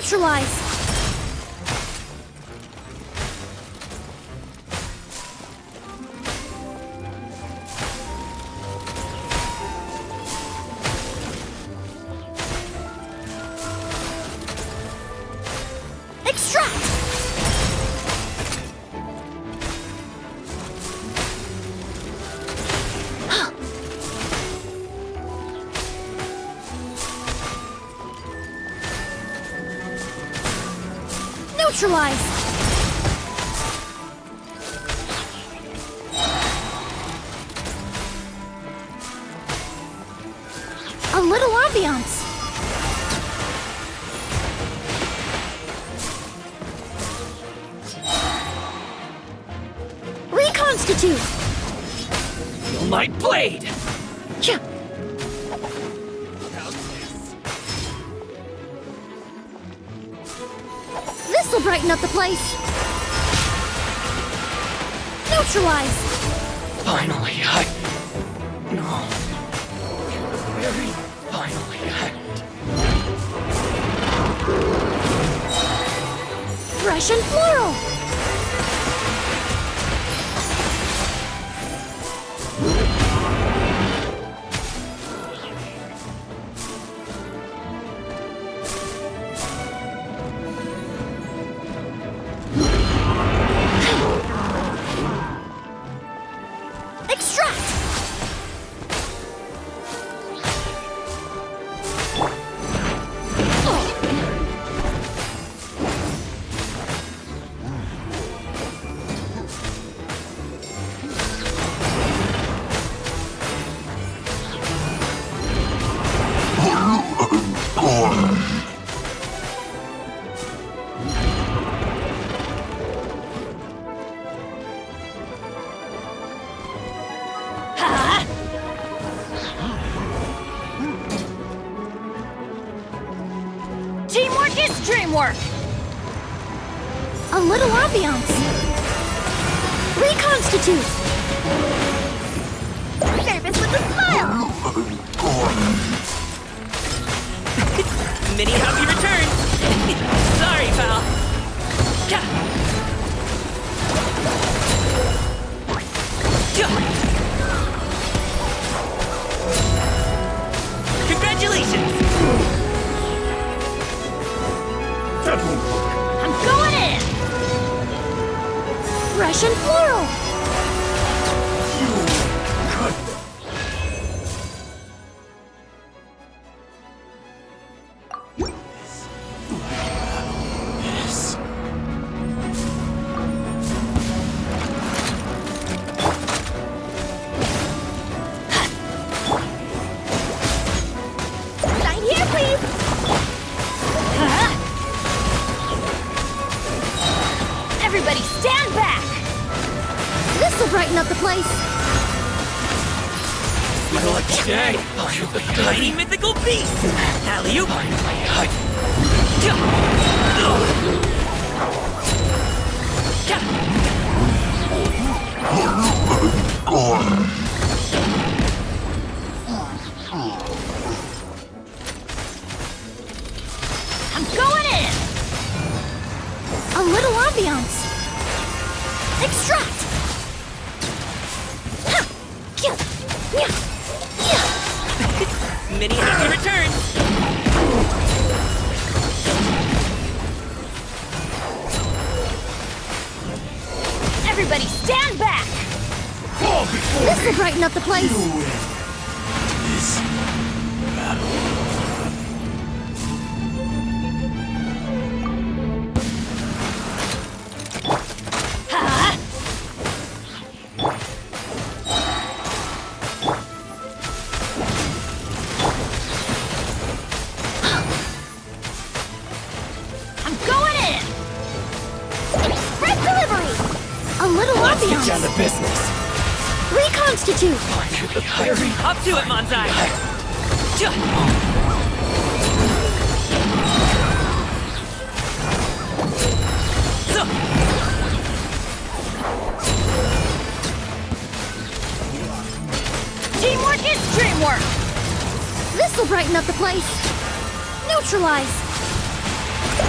Neutralize! Extract! Neutralize! A little ambiance! Reconstitute! Feel my blade! Yeah. This'll brighten up the place! Neutralize! Finally, No. Very finally, Fresh and floral! Extract! Teamwork is dreamwork! A little ambiance! Reconstitute! Service with a smile! Mini happy returns! Sorry, pal! Congratulations! I'm going in! Fresh and floral! Sign here, please! Everybody stand back! This'll brighten up the place! Okay, the tiny mythical beast! Alley-oop! I'm going in! A little ambiance! Extract! Ha! Yeah! Yeah! Yeah! Mini happy returns! Everybody stand back! This'll brighten up the place! Ha! I'm going in! Express delivery! A little Let's get ambiance! down to business! Reconstitute! Up to it, Manzai! Teamwork is dreamwork! This'll brighten up the place! Neutralize!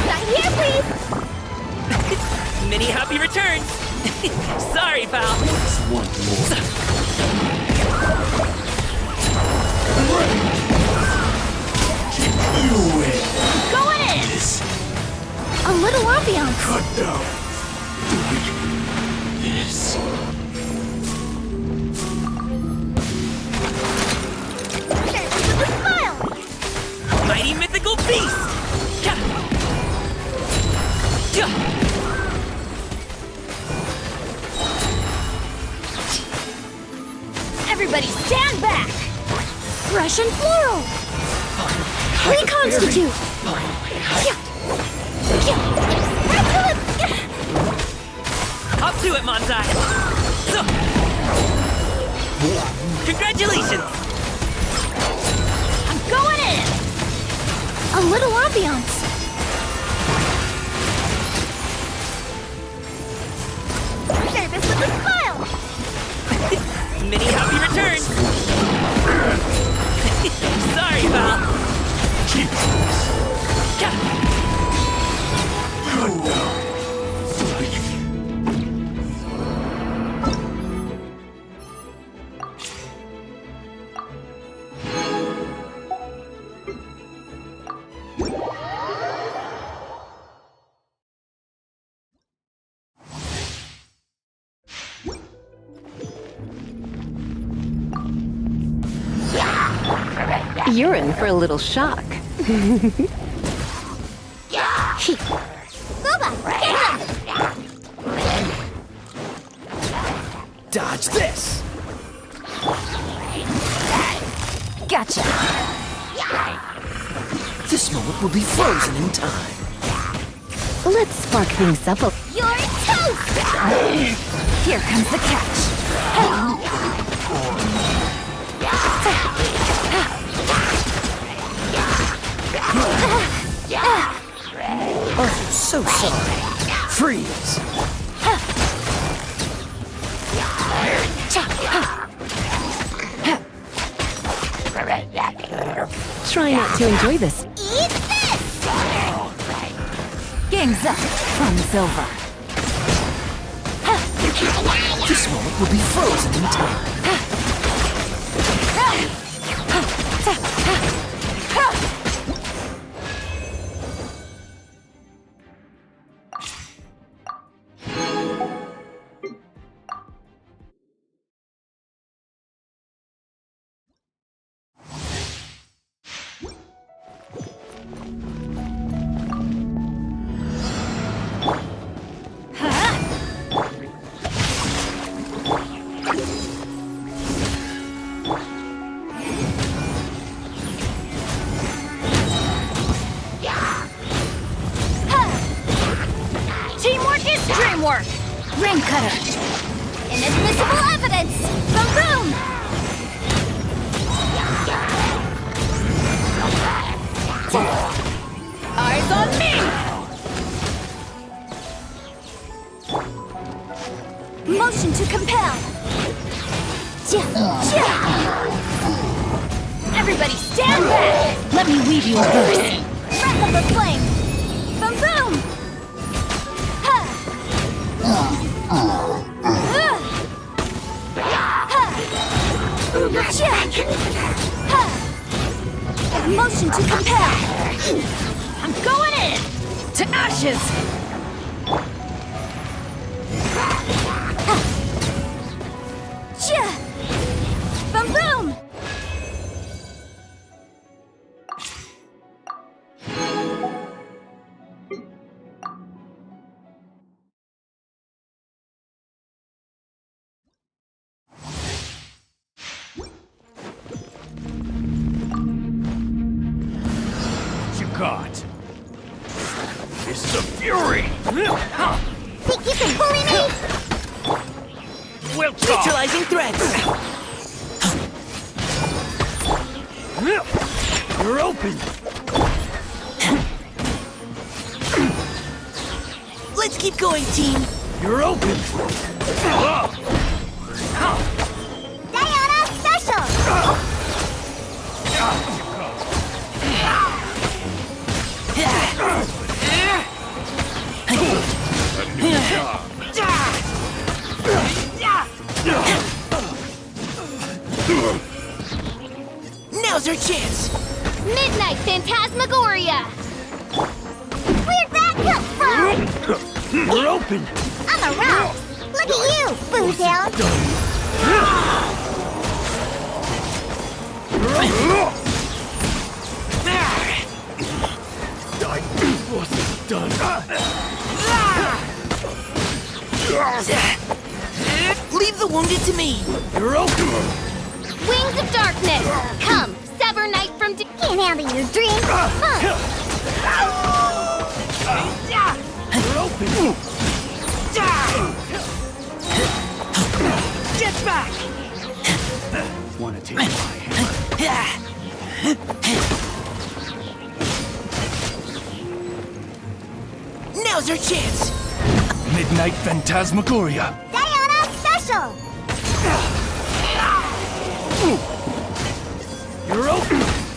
Not here, please! Many happy returns! Sorry, pal! One more. You win. Going in! This A little ambiance. cut down. This. Service with a smile! Mighty mythical beast! Ka! Ja! Everybody stand back! Fresh and floral! Reconstitute! Up to it, Manzai! So. Congratulations! I'm going in! A little ambiance. Service with a smile! Many happy returns! Sorry, pal! Keep Ka! cut down. You're in for a little shock. Booba! Get them! Dodge this. Gotcha! This moment will be frozen in time. Let's spark things up a You're toast! Here comes the catch. Oh, so sorry. Freeze. Try not to enjoy this. Eat this! Game's up. Fun's over. This moment will be frozen in time. Teamwork is dreamwork! Ring cutter! Inadmissible evidence! Boom boom! Eyes on me! Motion to compel! Everybody stand back! Let me weave you a verse! Breath of the flame! Boom boom! Motion to compel! I'm going in! To ashes! Boom boom! God. It's the fury! Think you can bully me? We'll talk! Neutralizing threats! You're open! Let's keep going, team! You're open! Diana Special! Now's our chance! Midnight Phantasmagoria! Where'd that come from? You're open! I'm a rock! Look at you, Boomtown! I wasn't done. Leave the wounded to me! You're open! Wings of Darkness! Come, sever night from Can't handle your dreams! You're open! Get back! Wanna take my hand? Now's our chance! Midnight Phantasmagoria! Diana Special! You're open!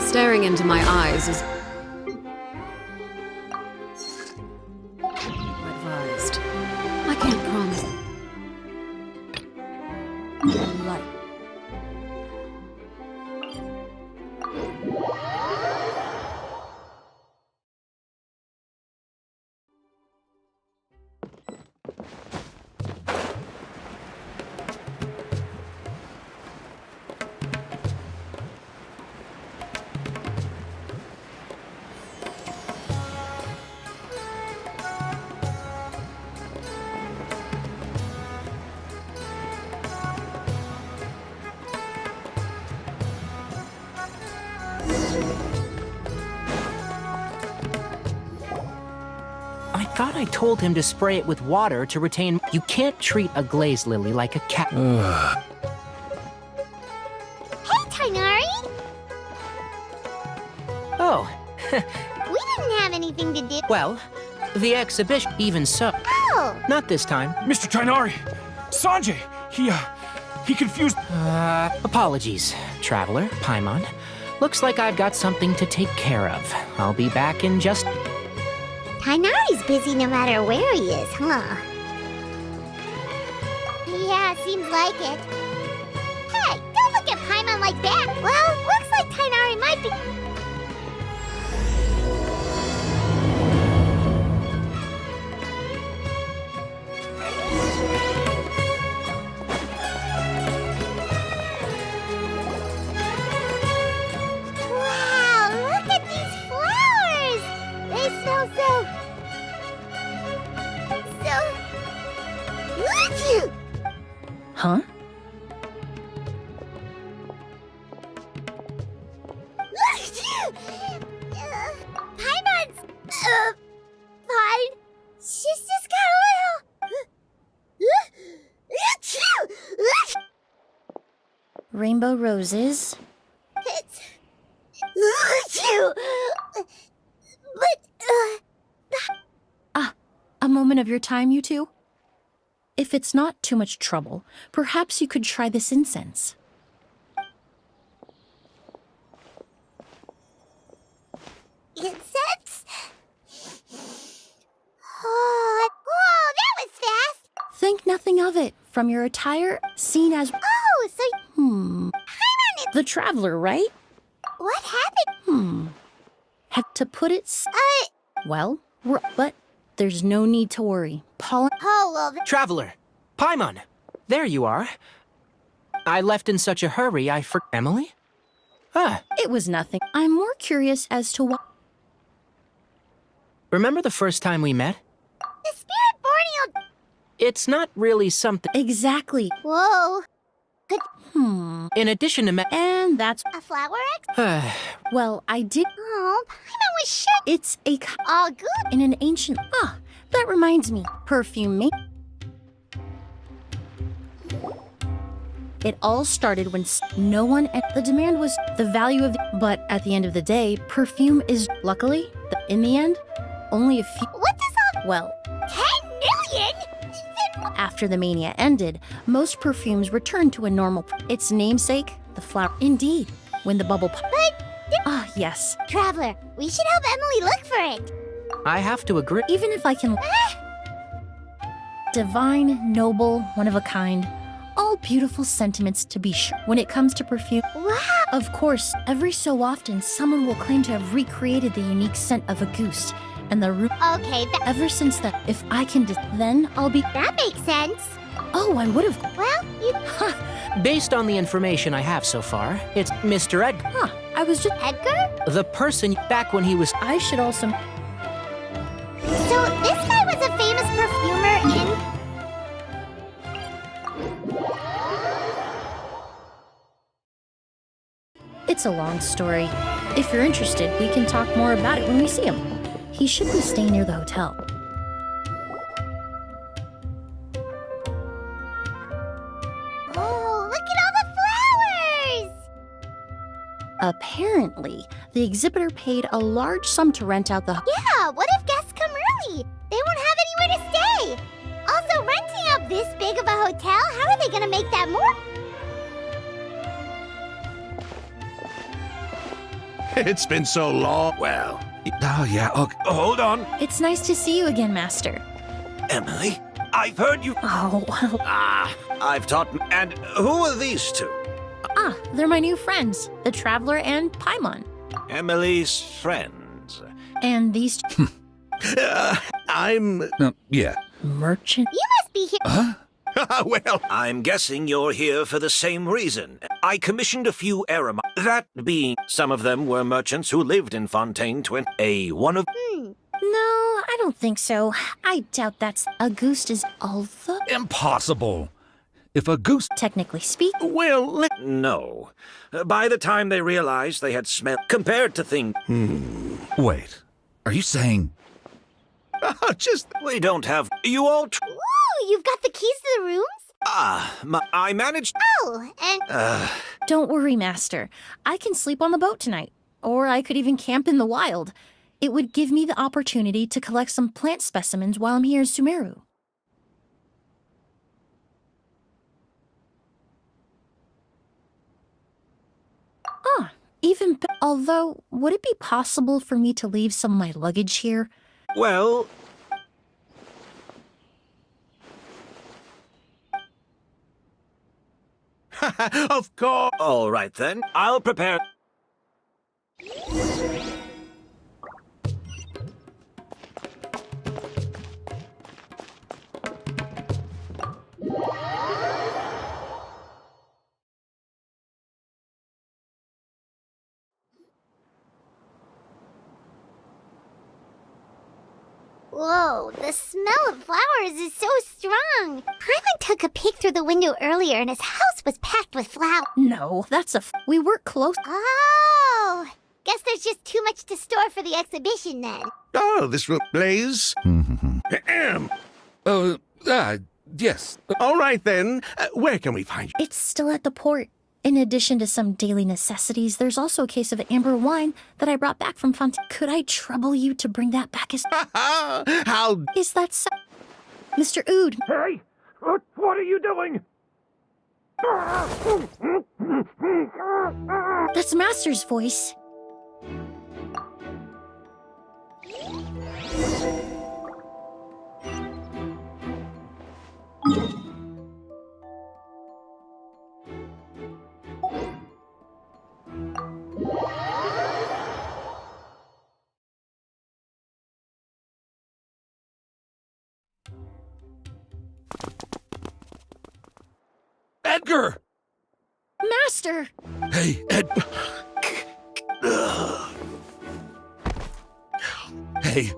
Staring into my eyes is advised. I can't promise. Light. I thought I told him to spray it with water to retain. You can't treat a glazed lily like a cat. Hey, Tainari! Oh, We didn't have anything to do. well, the exhibition, even so. Oh! Not this time. Mr. Tainari! Sanjay! He confused... Apologies, traveler, Paimon. Looks like I've got something to take care of. I'll be back in just... Tainari's busy no matter where he is, huh? Yeah, seems like it. Hey, don't look at Paimon like that! Well, looks like Tainari might be... Wow, look at these flowers! They smell so... Huh? Paimon's... fine. She's just got a little... Rainbow roses. It's... But... A moment of your time, you two? If it's not too much trouble, perhaps you could try this incense. Incense? Oh, that was fast. Think nothing of it. From your attire, seen as... Oh, so... Paimon is... The traveler, right? What happened? Had to put it... Well, but there's no need to worry. Pollen... Oh, well, Traveler, Paimon, there you are. I left in such a hurry, I forgot. Emilie? Ah, It was nothing. I'm more curious as to what... remember the first time we met? the spirit borneo... It's not really something. Exactly. Whoa. In addition to And that's... A flower X? Well, I did... Oh, Paimon was sure. It's a... All good. In an ancient... That reminds me, perfume It all started when no one at the demand was the value of but at the end of the day, perfume is luckily, in the end, only a few. What does all Well, 10 million? Then after the mania ended, most perfumes returned to a normal its namesake, the flower. Indeed, when the bubble yes. Traveler, we should help Emily look for it. I have to agree. Even if I can divine, noble, one of a kind, all beautiful sentiments to be sure. When it comes to perfume, Wow. of course, every so often someone will claim to have recreated the unique scent of a goose and the root. Okay, Ever since that, if I can, then I'll be. that makes sense. Oh, I would have. Well, you Based on the information I have so far, it's Mr. Edgar, Huh? I was just. Edgar? the person back when he was. I should also. So this guy was a famous perfumer in... It's a long story. If you're interested, we can talk more about it when we see him. He should be staying near the hotel. Oh, look at all the flowers! Apparently, the exhibitor paid a large sum to rent out the. Yeah, what if guests come early? They won't have anywhere to stay. Also, renting out this big of a hotel, how are they gonna make that more? It's been so long. Well, oh yeah, okay. Hold on. It's nice to see you again, Master. Emily, I've heard you. Oh, well. I've taught. And who are these two? They're my new friends, the Traveler and Paimon. Emily's friends. And these two I'm. Yeah. merchant. You must be here. Well, I'm guessing you're here for the same reason. I commissioned a few error. That being, some of them were merchants who lived in Fontaine Twin. One of. No, I don't think so. I doubt that's. Auguste is all the. Impossible. If a goose... Technically speaking. Well, no. By the time they realized they had smelled. Compared to things. Wait. Are you saying... Just. We don't have. You all. Ooh, you've got the keys to the rooms? I managed. Oh, and Don't worry, Master. I can sleep on the boat tonight. Or I could even camp in the wild. It would give me the opportunity to collect some plant specimens while I'm here in Sumeru. Although, would it be possible for me to leave some of my luggage here? Well. Of course. All right then. I'll prepare. whoa, the smell of flowers is so strong. Paimon took a peek through the window earlier and his house was packed with flowers. No, that's we work close. Oh, guess there's just too much to store for the exhibition then. Oh, this room. Blaze? Yes. All right then. Where can we find you? It's still at the port. In addition to some daily necessities, there's also a case of amber wine that I brought back from Fontaine. Could I trouble you to bring that back as... How? Is that so? Mr. Ood, Hey! What are you doing? that's Master's voice. Edgar! Master! Hey, Hey,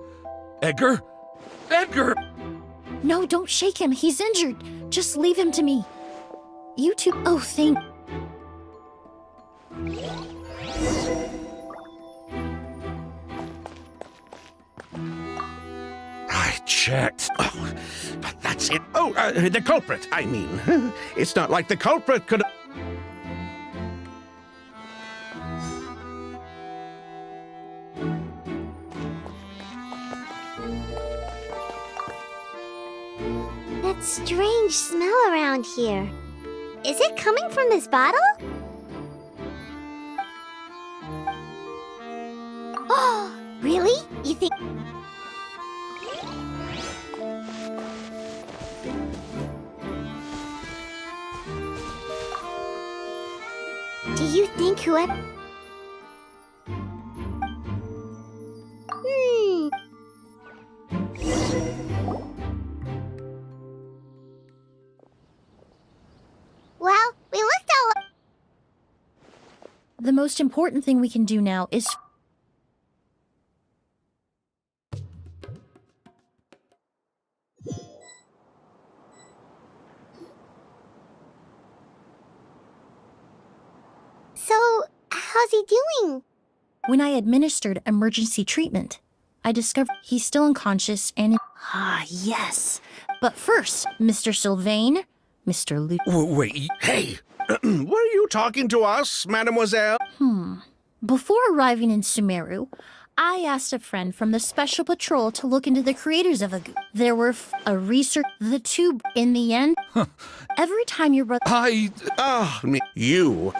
Edgar? Edgar! No, don't shake him. He's injured. Just leave him to me. You two... Oh, thank... checked. Oh, but that's it. Oh, the culprit, I mean. It's not like the culprit could... That strange smell around here. Is it coming from this bottle? Oh, really? You think... Do you think whoever... Well, we looked all... The most important thing we can do now is... So, how's he doing? When I administered emergency treatment, I discovered he's still unconscious and... Ah, yes. But first, Mr. Sylvain, Mr. Lu... Wait, Hey, were you talking to us, mademoiselle? Before arriving in Sumeru, I asked a friend from the Special Patrol to look into the creators of a goo. There were a research... The two... In the end, every time your brother... You.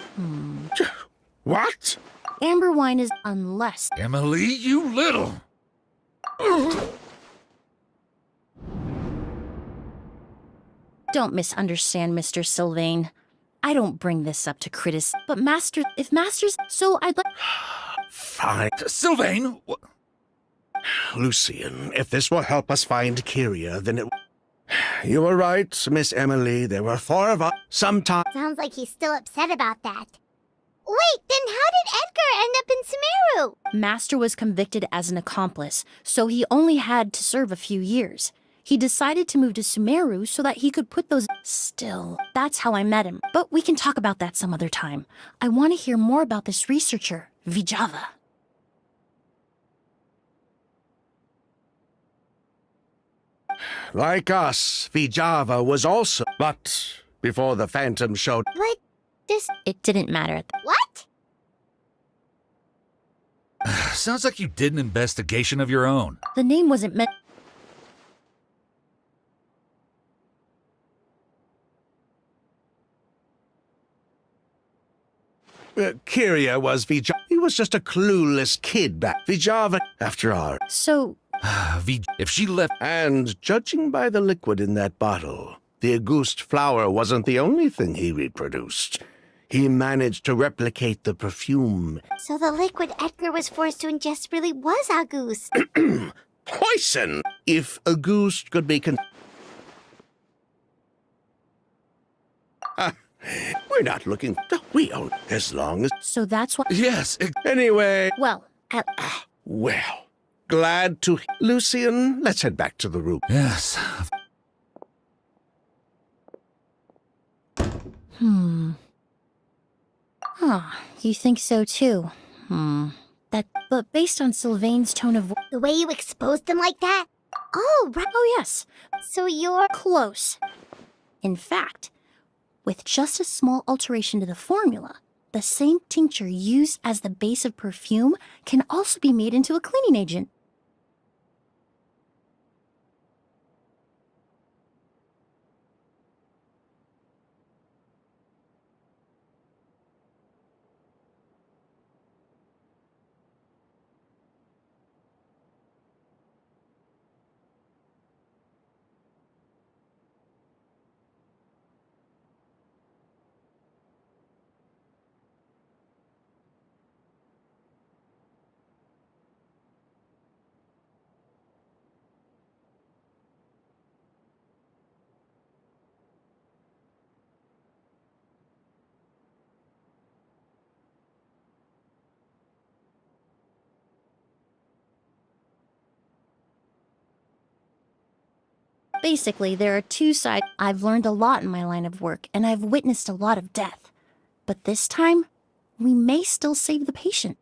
What? Amber wine is... Unless... Emily, you little. Don't misunderstand, Mr. Sylvain. I don't bring this up to critics, but Master... If Master's... So I'd like... Fine. Sylvain! Lucian, if this will help us find Kyria, then it... You were right, Miss Emily. There were 4 of us. Sometime... Sounds like he's still upset about that. Wait, then how did Edgar end up in Sumeru? Master was convicted as an accomplice, so he only had to serve a few years. He decided to move to Sumeru so that he could put those... Still, that's how I met him. But we can talk about that some other time. I want to hear more about this researcher, Vijava. Like us, Vijava was also... But before the Phantom showed... But this... It didn't matter at the... What? Sounds like you did an investigation of your own. The name wasn't meant... Kyria was Vijava. He was just a clueless kid back. Vijava, after all. So, If she left... And judging by the liquid in that bottle, the Auguste flower wasn't the only thing he reproduced. He managed to replicate the perfume. So the liquid Edgar was forced to ingest really was Auguste. Poison! If Auguste could be we're not looking... We own as long as... so that's what... Yes, Anyway, Well, well, glad to... Lucian, let's head back to the room. yes. You think so too? But based on Sylvain's tone of... The way you exposed them like that? Oh, right. Oh, yes. So you're... Close. In fact, with just a small alteration to the formula, the same tincture used as the base of perfume can also be made into a cleaning agent. Basically, there are two sides. I've learned a lot in my line of work, and I've witnessed a lot of death. But this time, we may still save the patient.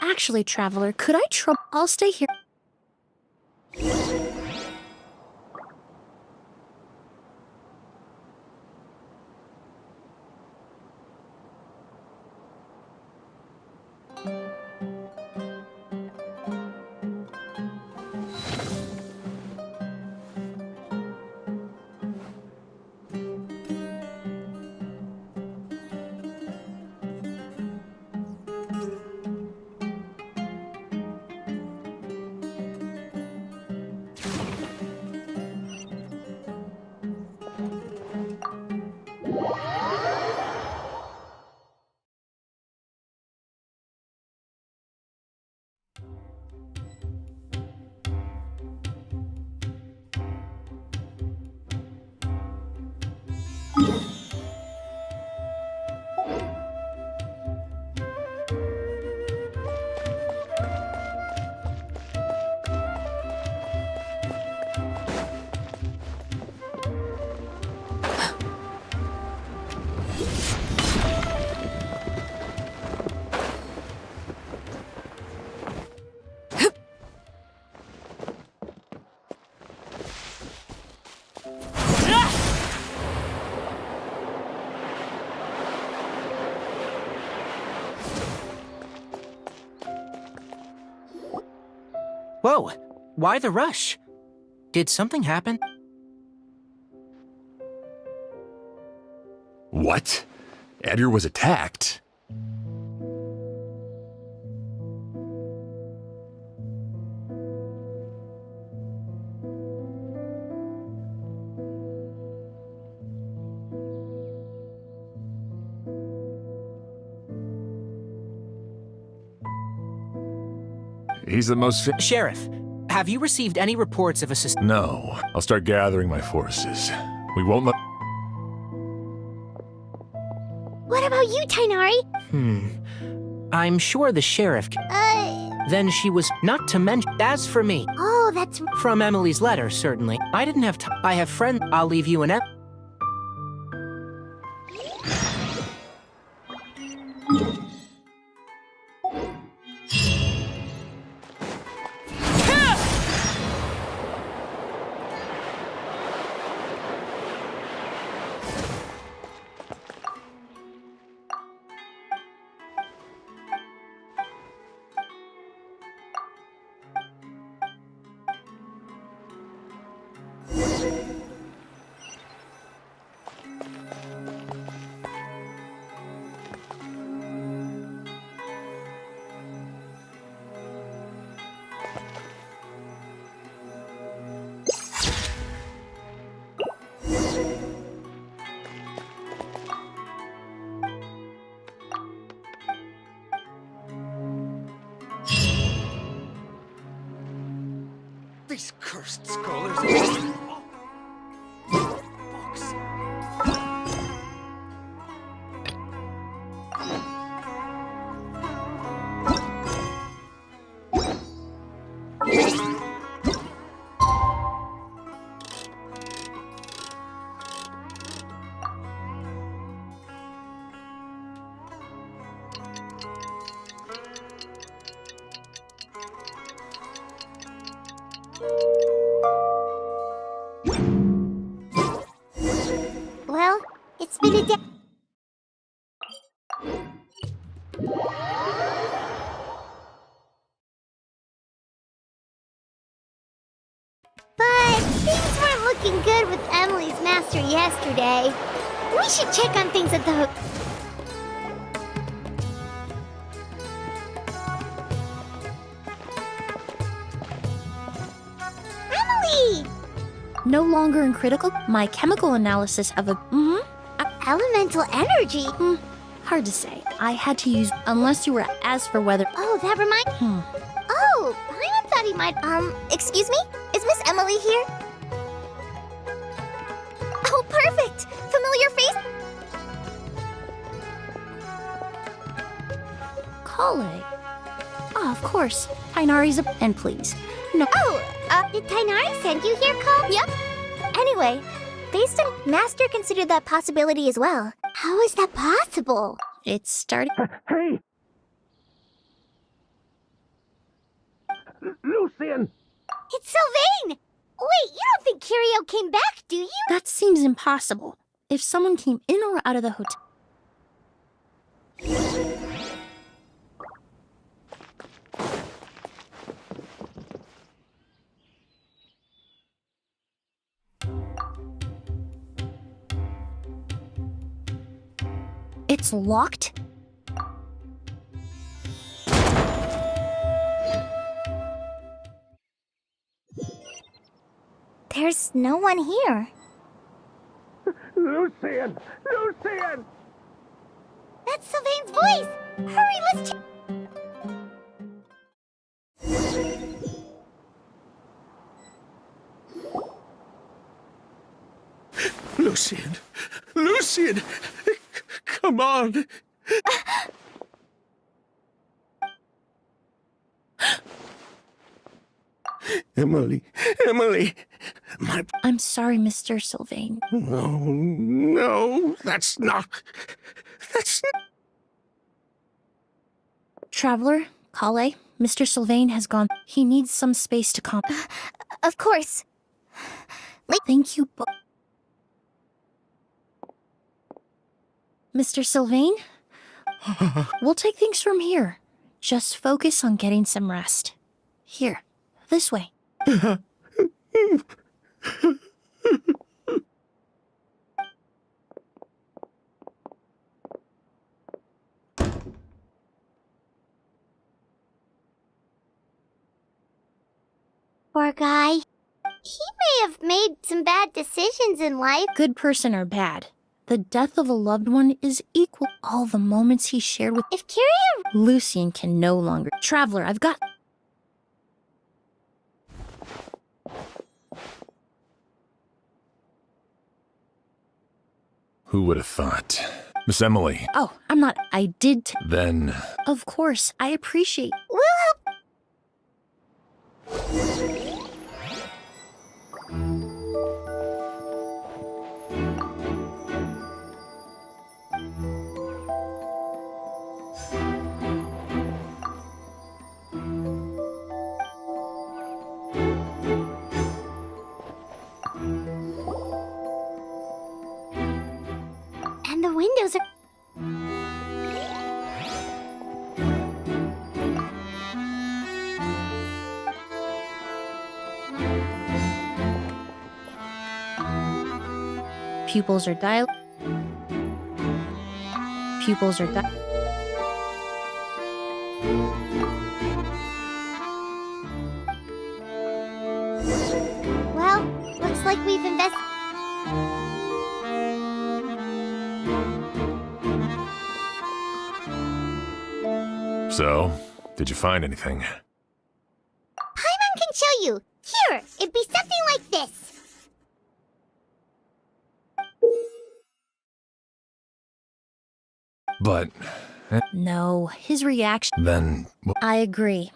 Actually, Traveler, could I I'll stay here. Whoa, why the rush? Did something happen? What? Edgar was attacked? He's the most Sheriff, have you received any reports of a No. I'll start gathering my forces. We won't let... What about you, Tainari? I'm sure the sheriff Then she was not to mention... As for me... Oh, that's... From Emilie's letter, certainly. I didn't have time. I have friends. I'll leave you an These cursed scholars. Books. Well, it's been a day. But things weren't looking good with Emilie's master yesterday. We should check on things at the Emilie! No longer in critical. My chemical analysis of a Elemental energy? hard to say. I had to use unless you were as for whether. Oh, that reminds. Oh, I thought he might. Excuse me? Is Miss Emilie here? Oh, perfect! Familiar face? Kale. Oh, of course. Tainari's a. And please. No. Oh, did Tainari send you here, Cole? Yep. Anyway, based on Master considered that possibility as well. How is that possible? It's starting. Hey! Lucian! It's Sylvain! Wait, you don't think Curio came back, do you? That seems impossible. If someone came in or out of the hotel... It's locked? There's no one here. Lucian! Lucian! That's Sylvain's voice! Hurry, let's check. Lucian! Lucian! Come on! Emilie! Emilie! I'm sorry, Mr. Sylvain. No, no, that's not... Traveler, Kale, Mr. Sylvain has gone. He needs some space to calm. Of course. Thank you, Mr. Sylvain? We'll take things from here. Just focus on getting some rest. Here, this way. Poor guy. He may have made some bad decisions in life. Good person or bad, the death of a loved one is equal all the moments he shared with... If Curio... Lucian can no longer... Traveler, I've got... Who would have thought? Miss Emily. Oh, I'm not... I did... Then... Of course, I appreciate... We'll help... And the windows are... Pupils are dial... Pupils are di... Well, looks like we've invested... So, did you find anything? Paimon can show you. Here, it'd be something like this. But... No, his reaction... Then... I agree.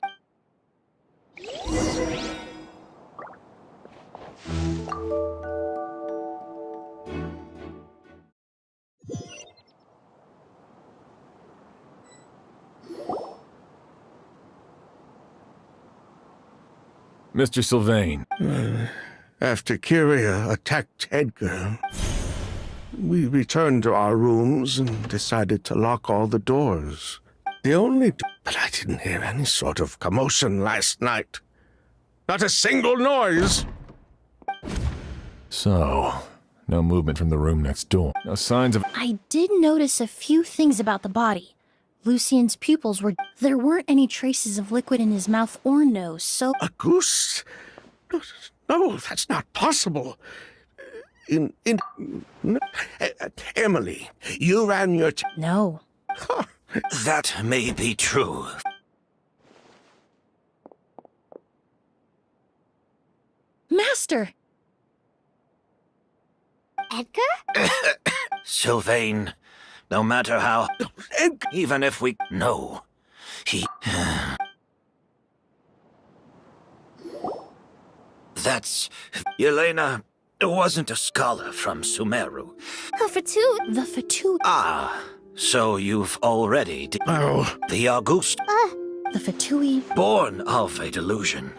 Mr. Sylvain. After Kyria attacked Edgar, we returned to our rooms and decided to lock all the doors. But I didn't hear any sort of commotion last night. Not a single noise! So, no movement from the room next door. No signs of... I did notice a few things about the body. Lucian's pupils were... There weren't any traces of liquid in his mouth or nose, so... A goose? No, that's not possible. Emily, you ran your... No. That may be true. Master! Edgar? Sylvain, no matter how... Even if we... No. He... That's... Yelena wasn't a scholar from Sumeru. Oh, Fatu. The Fatu... Ah, so you've already... Oh, The Auguste... The Fatui. Born of a delusion.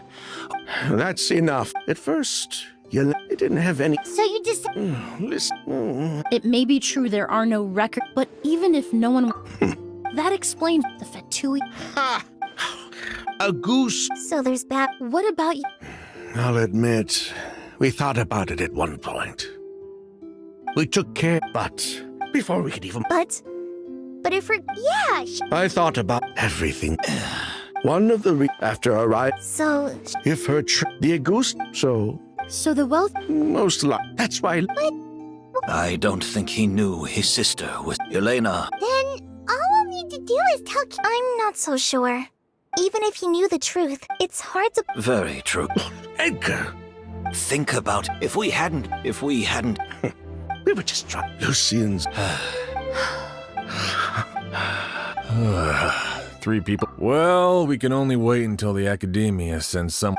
That's enough. At first, you didn't have any. So you just. Listen. It may be true there are no records, but even if no one. That explains the Fatui. Ha! A goose. So there's bad. What about you? I'll admit, we thought about it at one point. We took care, but before we could even. But if we're. Yeah, I thought about everything. One of the after arrival. So. If her the goose, so So the wealth. most likely. That's why. I don't think he knew his sister was Elena. Then all we'll need to do is tell. I'm not so sure. Even if he knew the truth, it's hard to. Very true. Edgar. Think about if we hadn't. We were just trying. Lucian's. 3 people. Well, we can only wait until the academia sends some.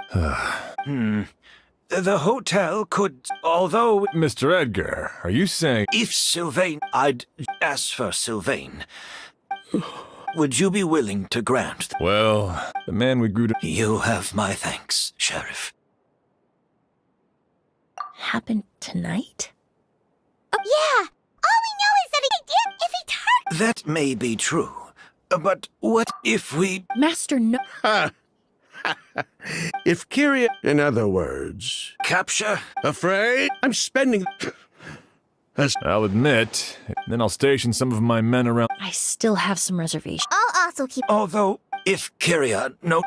The hotel could, although Mr. Edgar, are you saying? if Sylvain, I'd ask for Sylvain. Would you be willing to grant? Well, the man we grew to. You have my thanks, Sheriff. Happened tonight? Yeah! All we know is that he did if he turned. That may be true, but what if we... Master, no. If Kyria, in other words, capture? afraid, I'm spending. I'll admit, then I'll station some of my men around. I still have some reservations. I'll also keep. Although, if Kyria... No,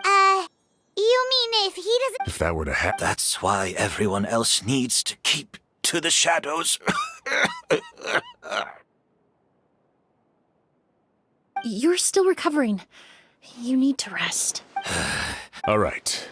You mean if he doesn't. If that were to happen. that's why everyone else needs to keep to the shadows. You're still recovering. You need to rest. All right.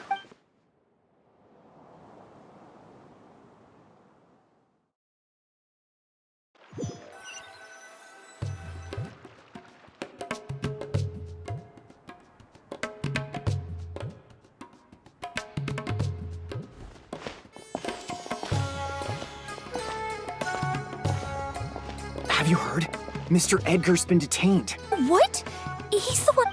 Have you heard? Mr. Edgar's been detained. What? He's the one.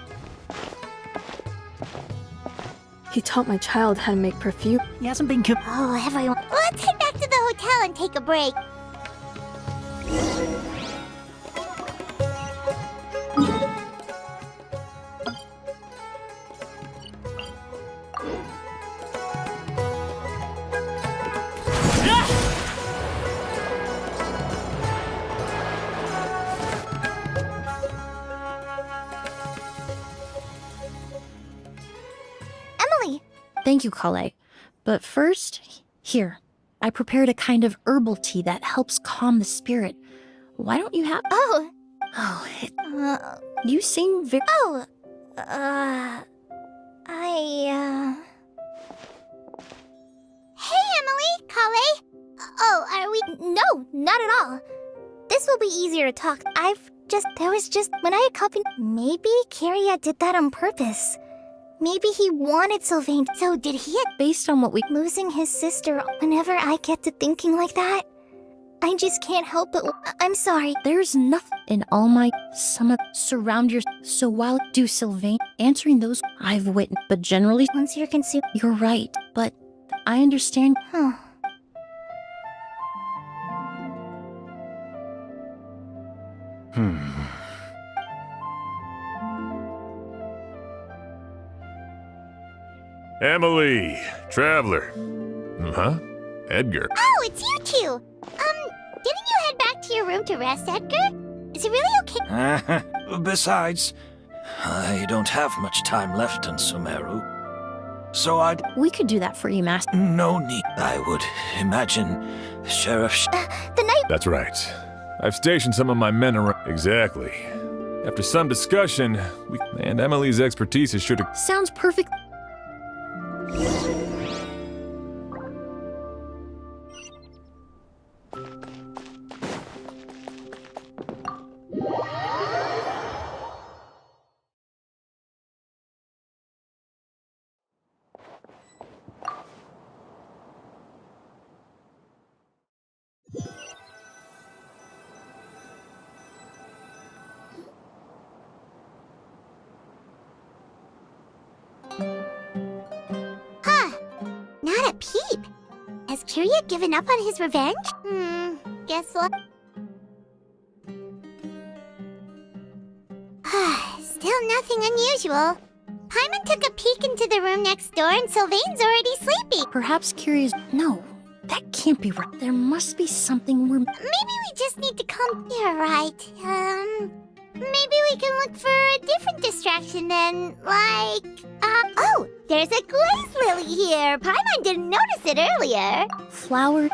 He taught my child how to make perfume. He hasn't been Oh, everyone. Let's head back to the hotel and take a break. Emilie! Thank you, Kale. But first, here. I prepared a kind of herbal tea that helps calm the spirit. Why don't you have... Oh. Oh, you seem very... Oh. Hey, Emilie! Kale! Oh, are we... No, not at all. This will be easier to talk. When I accompanied... Maybe Kyria did that on purpose. Maybe he wanted Sylvain, so did he? Based on what we... Losing his sister, whenever I get to thinking like that, I just can't help it. I'm sorry. There's nothing in all my... surround your... So while do Sylvain answering those I've witnessed, but generally... Once you're consumed... You're right, but I understand... Huh. Emily, Traveler. Huh? Edgar. Oh, it's you two! Didn't you head back to your room to rest, Edgar? Is he really okay? Besides, I don't have much time left in Sumeru. So I'd... We could do that for you, Master. No need. I would imagine Sheriff... The night... That's right. I've stationed some of my men around. Exactly. After some discussion, and Emily's expertise is sure to... Sounds perfect. Kirya given up on his revenge? Guess what? Still nothing unusual. Paimon took a peek into the room next door and Sylvain's already sleeping. Perhaps Kiria's. No, that can't be right. There must be something we're. Maybe we just need to come. You're right. Maybe we can look for a different distraction then, like, oh, there's a glaze lily here. Paimon didn't notice it earlier. Flower.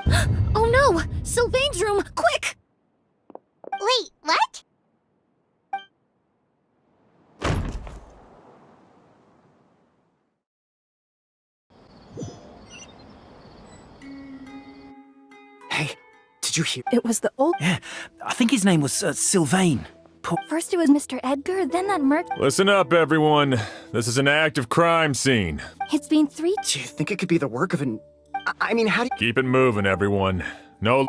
Oh no! Sylvain's room! Quick! Wait, what? Hey, did you hear? It was the old. Yeah, I think his name was Sylvain. First it was Mr. Edgar, then that merc. Listen up, everyone. This is an active crime scene. It's been 3. Do you think it could be the work of an... I mean, how do you... Keep it moving, everyone. No...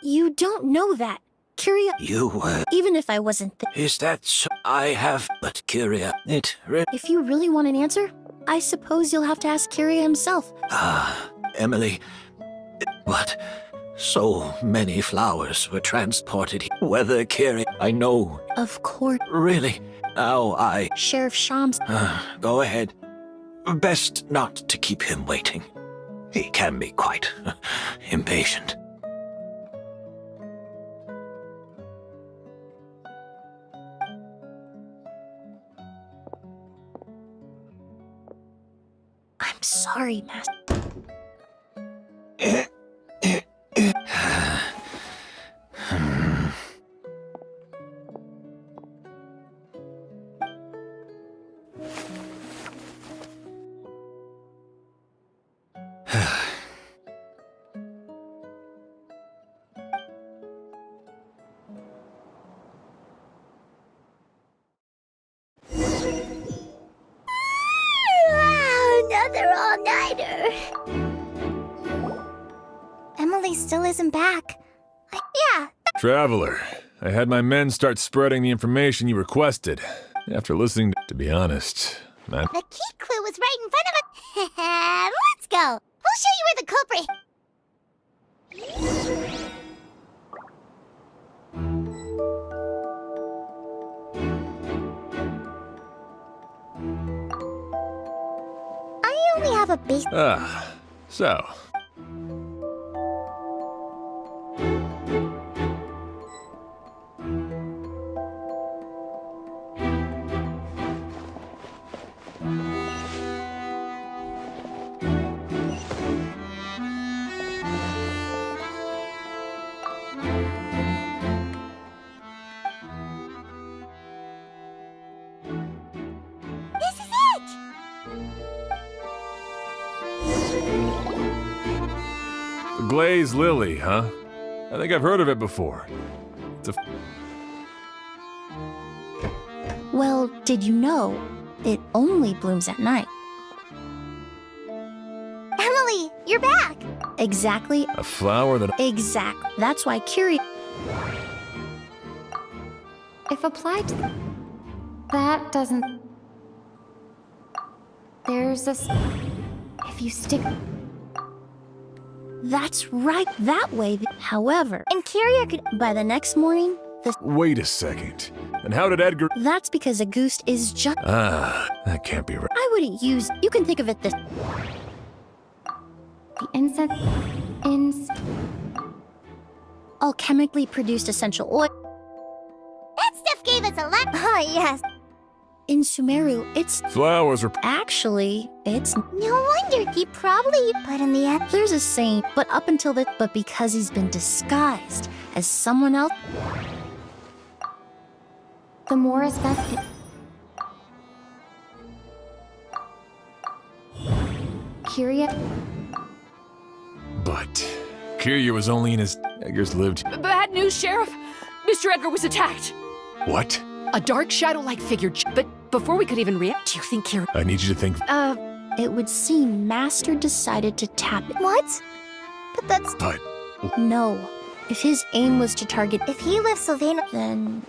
You don't know that. Kiria. You, Even if I wasn't is that so? I have, but Kiria, If you really want an answer, I suppose you'll have to ask Kiria himself. Emilie, but so many flowers were transported here. Whether Kiria, I know. Of course. Really, now Sheriff Shams. Go ahead. Best not to keep him waiting. He can be quite impatient. I'm sorry, Master. Another all-nighter. Emily still isn't back. Yeah. Traveler, I had my men start spreading the information you requested. After listening, to be honest, The key clue was right in front of us. Let's go. We'll show you where the culprit... I only have a base... so. This is it! The glazed lily, huh? I think I've heard of it before. It's a... Well, did you know it only blooms at night? Emily, you're back! Exactly. a flower that... Exactly. That's why Kiria. If applied to that doesn't... There's this... If you stick... That's right. That way. However, And Kiria could... by the next morning, the... Wait a second. And how did Edgar... That's because a goose is just... that can't be right. I wouldn't use... You can think of it this... The incense... all chemically produced essential oil. That stuff gave us a lot... Oh, yes. In Sumeru, it's... Flowers are... Actually, it's... No wonder. He probably... But in the end... There's a saying, but up until the... But because he's been disguised as someone else... The more asbestos... Kiria... But... Kiryu was only in his... Edgar's lived... Bad news, Sheriff! Mr. Edgar was attacked! What? A dark shadow-like figure, but before we could even react, do you think Kira... I need you to think... it would seem Master decided to tap it. What? But that's... But No. If his aim was to target, If he left Sylvana... then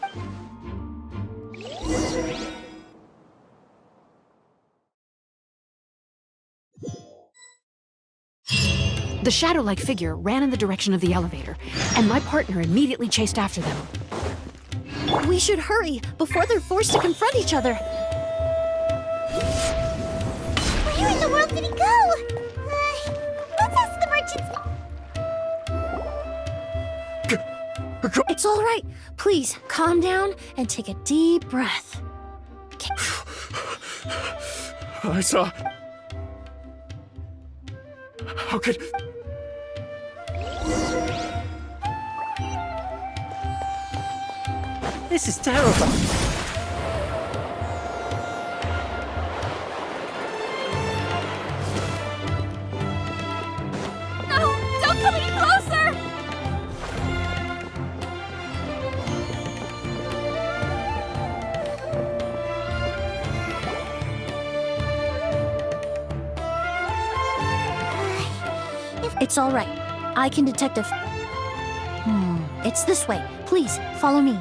The shadow-like figure ran in the direction of the elevator, and my partner immediately chased after them. we should hurry before they're forced to confront each other. Where in the world did he go? Let's ask the merchants. It's all right. Please, calm down and take a deep breath. I saw. How could. This is terrible. No! Don't come any closer! It's all right. I can detect a... It's this way. Please, follow me.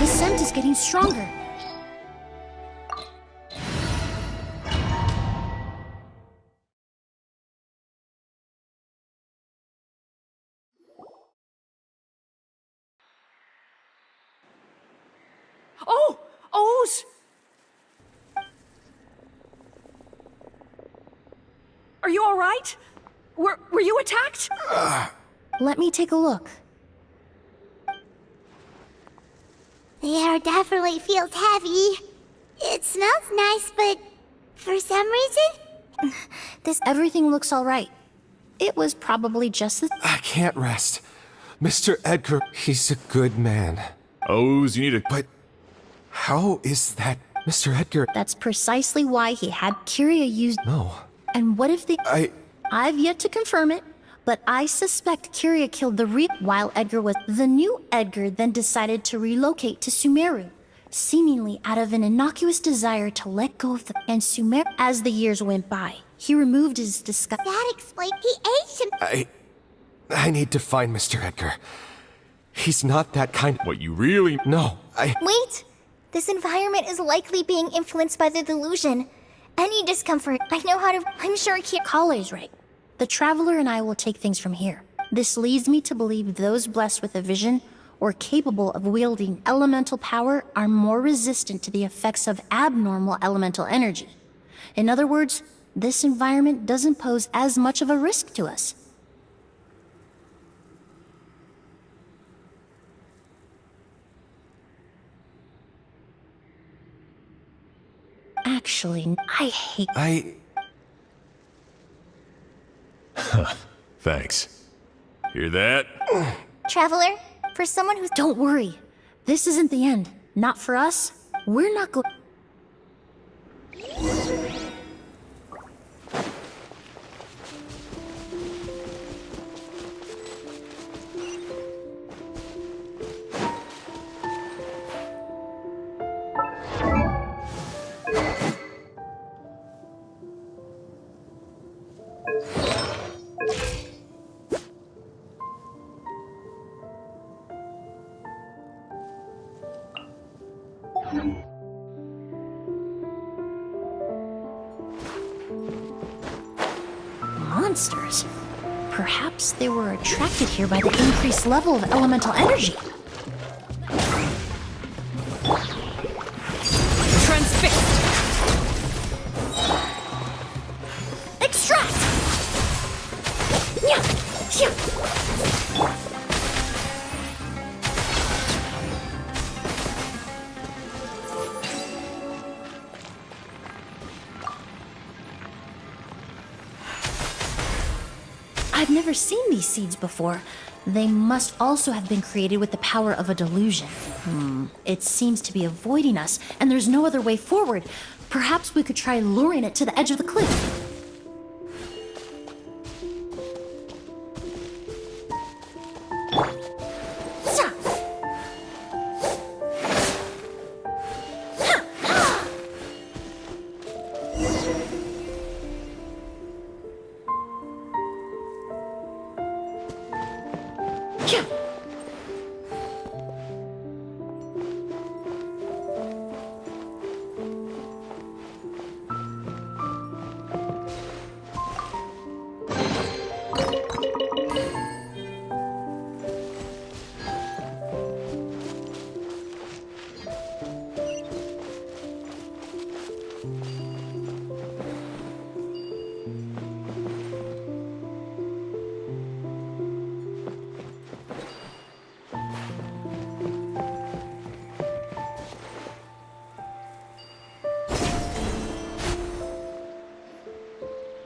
The scent is getting stronger. Oh! O's! Are you all right? Were you attacked? Let me take a look. The air definitely feels heavy. It smells nice, but for some reason... Everything looks all right. It was probably just the... I can't rest. Mr. Edgar, he's a good man. O's, you need a. But how is that Mr. Edgar? That's precisely why he had Kyria used... No. And what if I've yet to confirm it, but I suspect Kyria killed the while Edgar was... The new Edgar then decided to relocate to Sumeru, seemingly out of an innocuous desire to let go of the... And Sumeru... As the years went by, he removed his disguise... That explains he aged him. I need to find Mr. Edgar. He's not that kind. What you really. No, Wait! This environment is likely being influenced by the delusion. Any discomfort, I know how to... I'm sure Kale's right. The Traveler and I will take things from here. This leads me to believe those blessed with a vision or capable of wielding elemental power are more resistant to the effects of abnormal elemental energy. In other words, this environment doesn't pose as much of a risk to us. Actually, I hate... Thanks. Hear that? Traveler, for someone who's— Don't worry. This isn't the end. Not for us. We're not going. Monsters. Perhaps they were attracted here by the increased level of elemental energy. Transfixed! Extract! Yeah. Yeah. I've never seen these seeds before. They must also have been created with the power of a delusion. It seems to be avoiding us, and there's no other way forward. Perhaps we could try luring it to the edge of the cliff.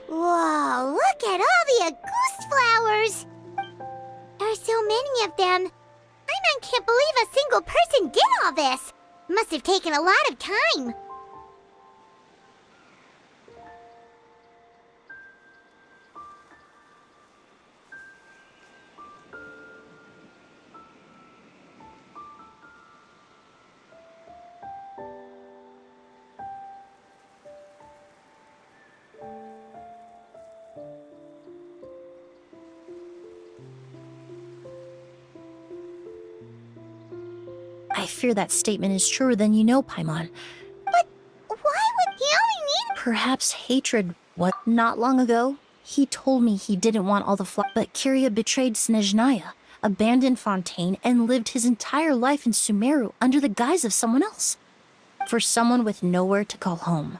Whoa, look at all the Auguste flowers! There are so many of them. I can't believe a single person did all this. Must have taken a lot of time. I fear that statement is truer than you know, Paimon. But why would he only need— Perhaps hatred. What? Not long ago, he told me he didn't want all the flowers. But Kyria betrayed Snezhnaya, abandoned Fontaine, and lived his entire life in Sumeru under the guise of someone else. For someone with nowhere to call home.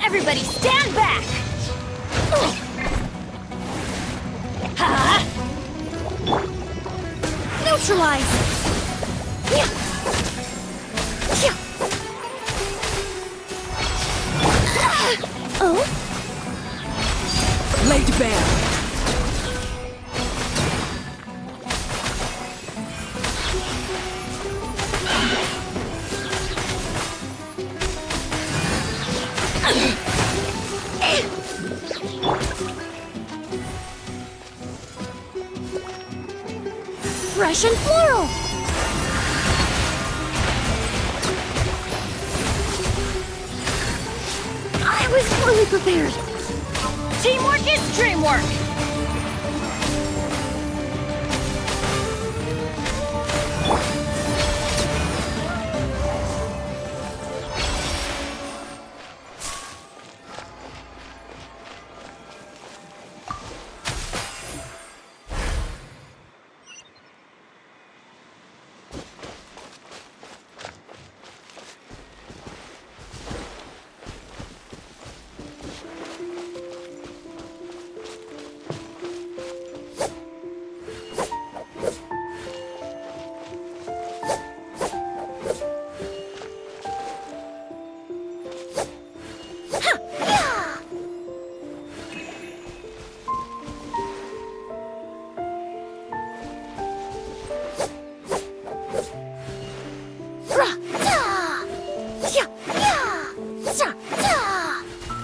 Everybody stand back! Neutralize! Oh? Laid bare. Fresh and floral! I was fully prepared. Teamwork is dreamwork!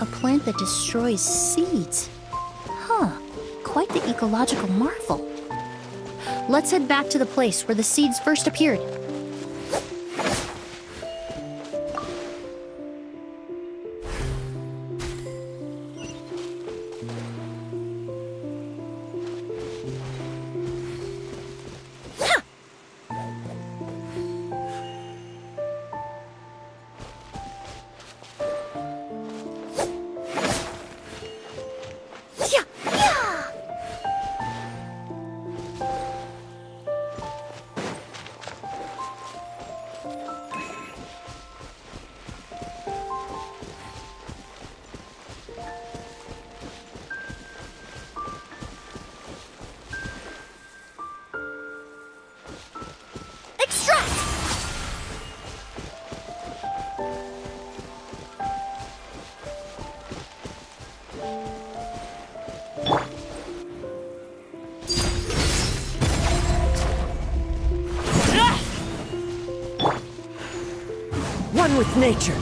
A plant that destroys seeds. Huh, quite the ecological marvel. Let's head back to the place where the seeds first appeared. One with nature.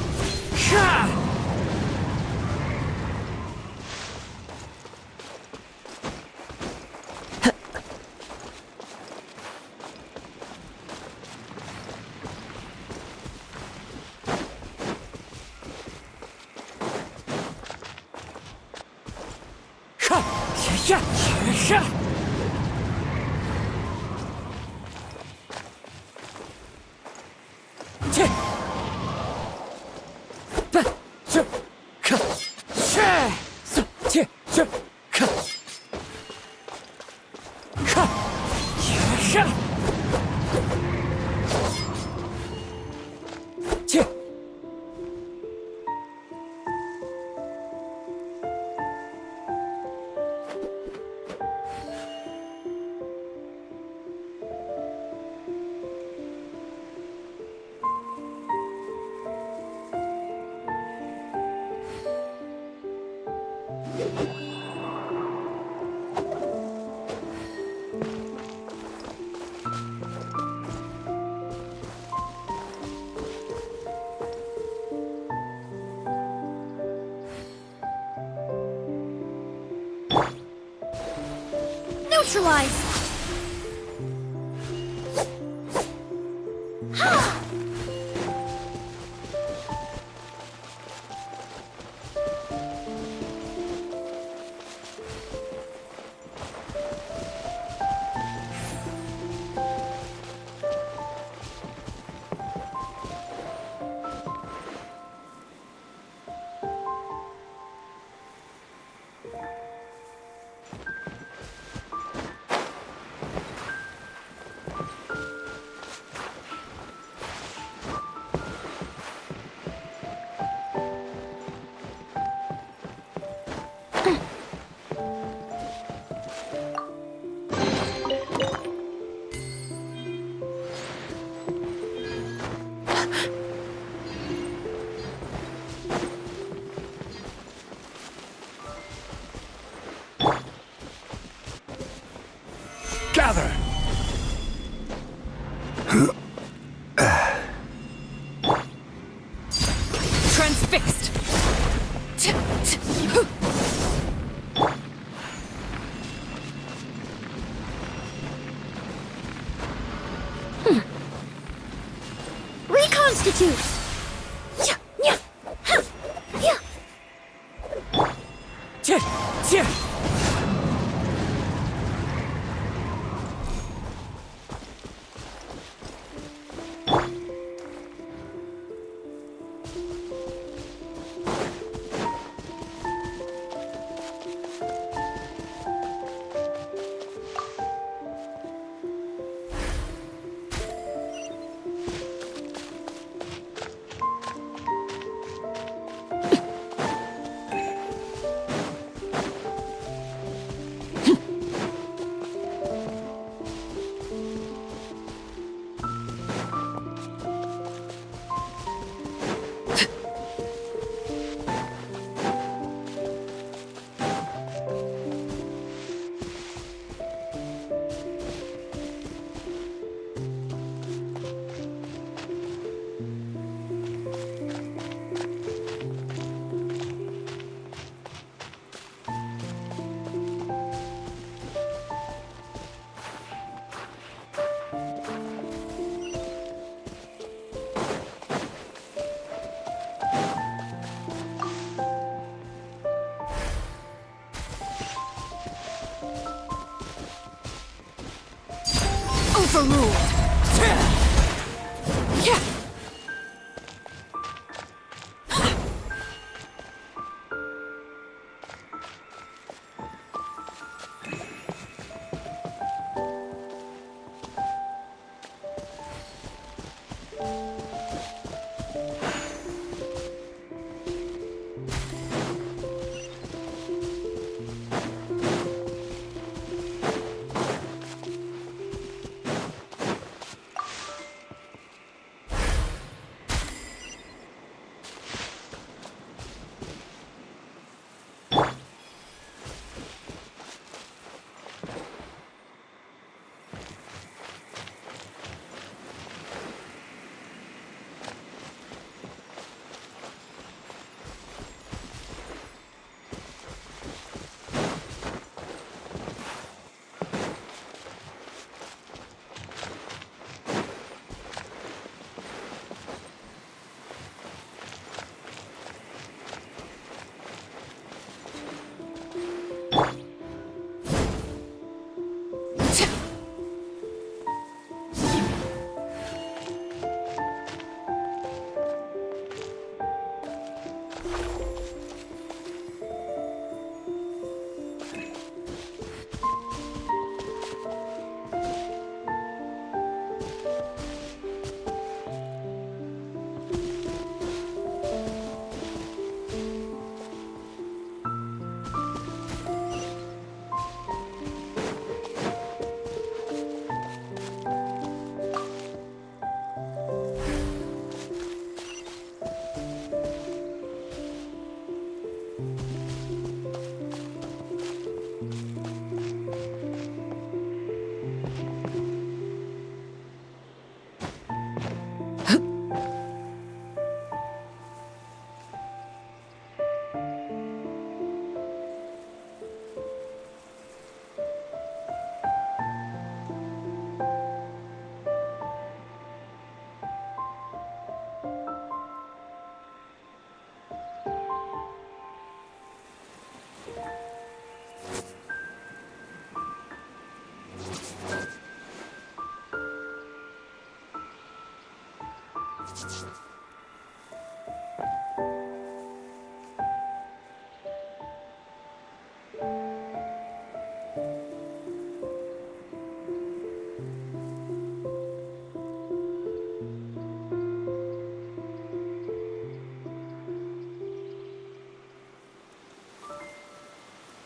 Neutralize! Gather! Transfixed! Reconstitute! Overruled!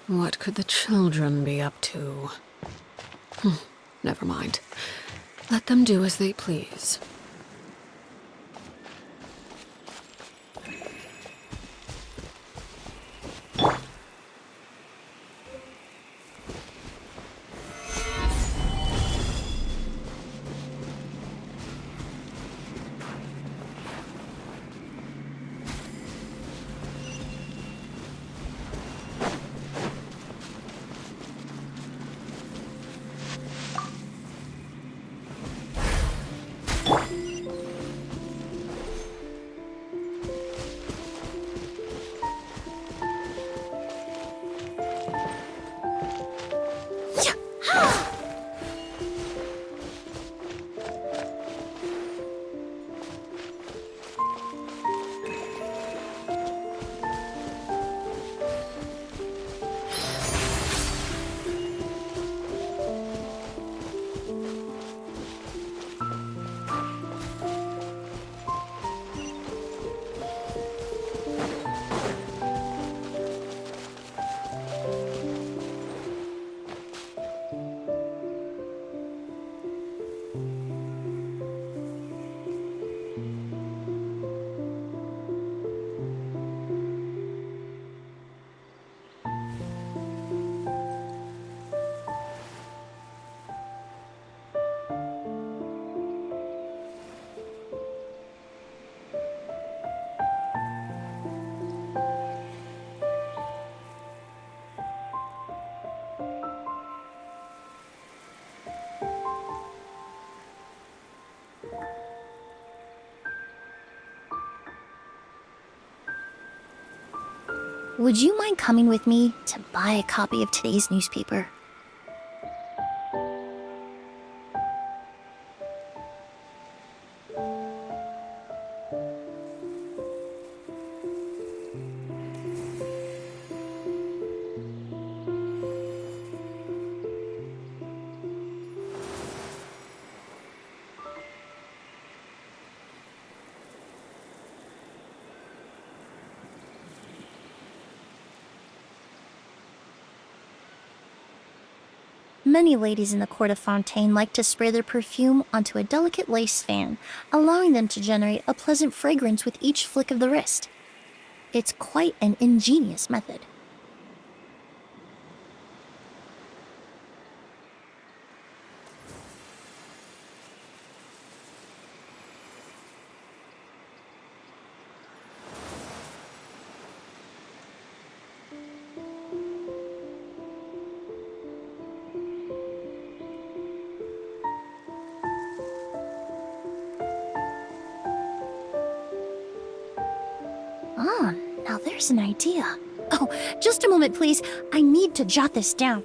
What could the children be up to? Never mind. Let them do as they please. would you mind coming with me to buy a copy of today's newspaper? Many ladies in the court of Fontaine like to spray their perfume onto a delicate lace fan, allowing them to generate a pleasant fragrance with each flick of the wrist. It's quite an ingenious method. Ah, now there's an idea. Oh, just a moment, please. I need to jot this down.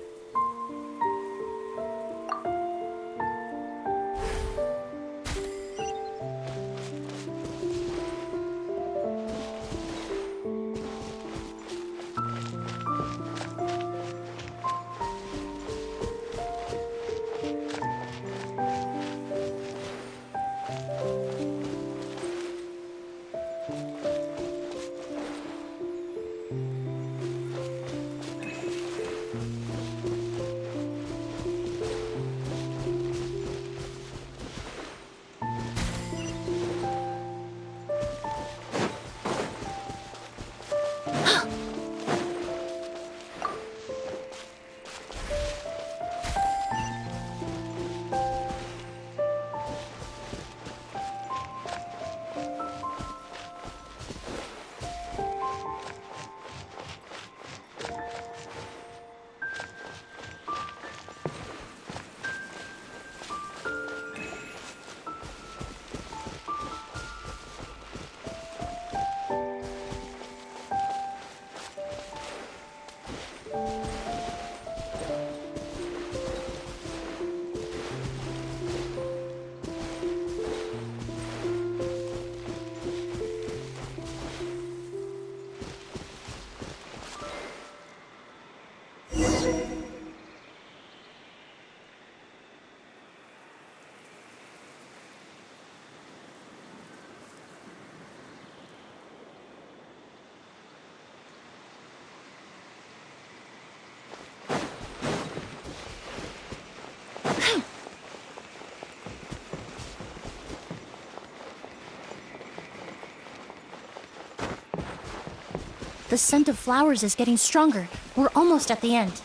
The scent of flowers is getting stronger. We're almost at the end.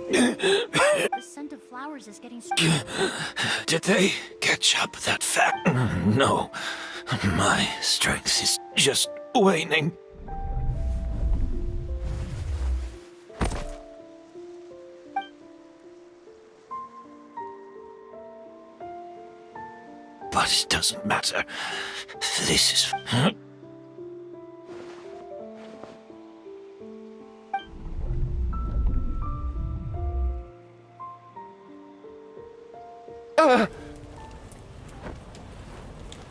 The scent of flowers is getting stronger. Did they catch up that fast? No. My strength is just waning. But it doesn't matter. This is...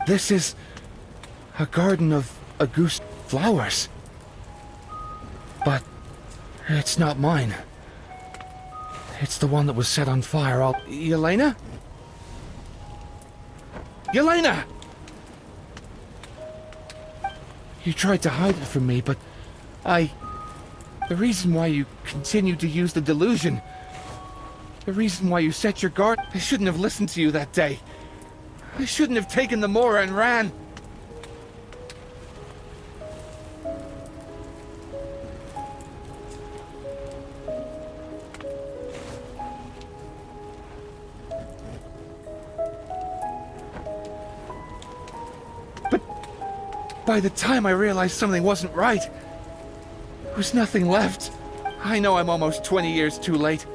This is a garden of Auguste flowers. But it's not mine. It's the one that was set on fire all... Yelena? Yelena! You tried to hide it from me, but the reason why you continued to use the delusion, the reason why you set your guard, I shouldn't have listened to you that day. I shouldn't have taken the Mora and ran. But by the time I realized something wasn't right, there was nothing left. I know I'm almost 20 years too late.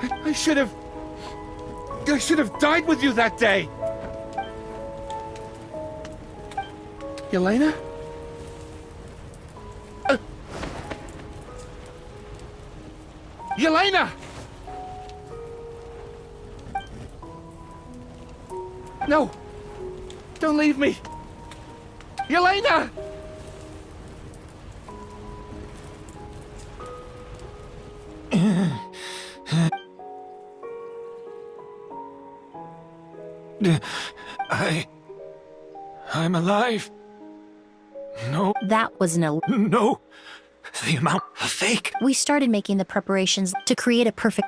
I should have died with you that day. Yelena? Yelena! No! Don't leave me! Yelena! I'm alive. No. That was no. No. The amount of fake. We started making the preparations to create a perfect.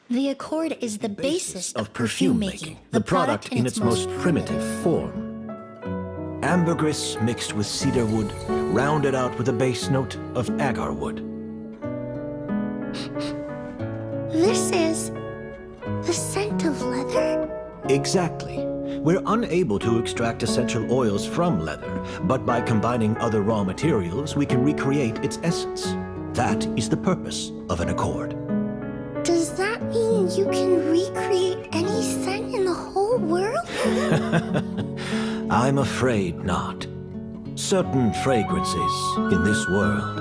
The accord is the basis of perfume making, the product in its most primitive form. Ambergris mixed with cedar wood, rounded out with a base note of agar wood. This is the scent of leather? Exactly. We're unable to extract essential oils from leather, but by combining other raw materials, we can recreate its essence. That is the purpose of an accord. Does that mean you can recreate any scent in the whole world? I'm afraid not. Certain fragrances in this world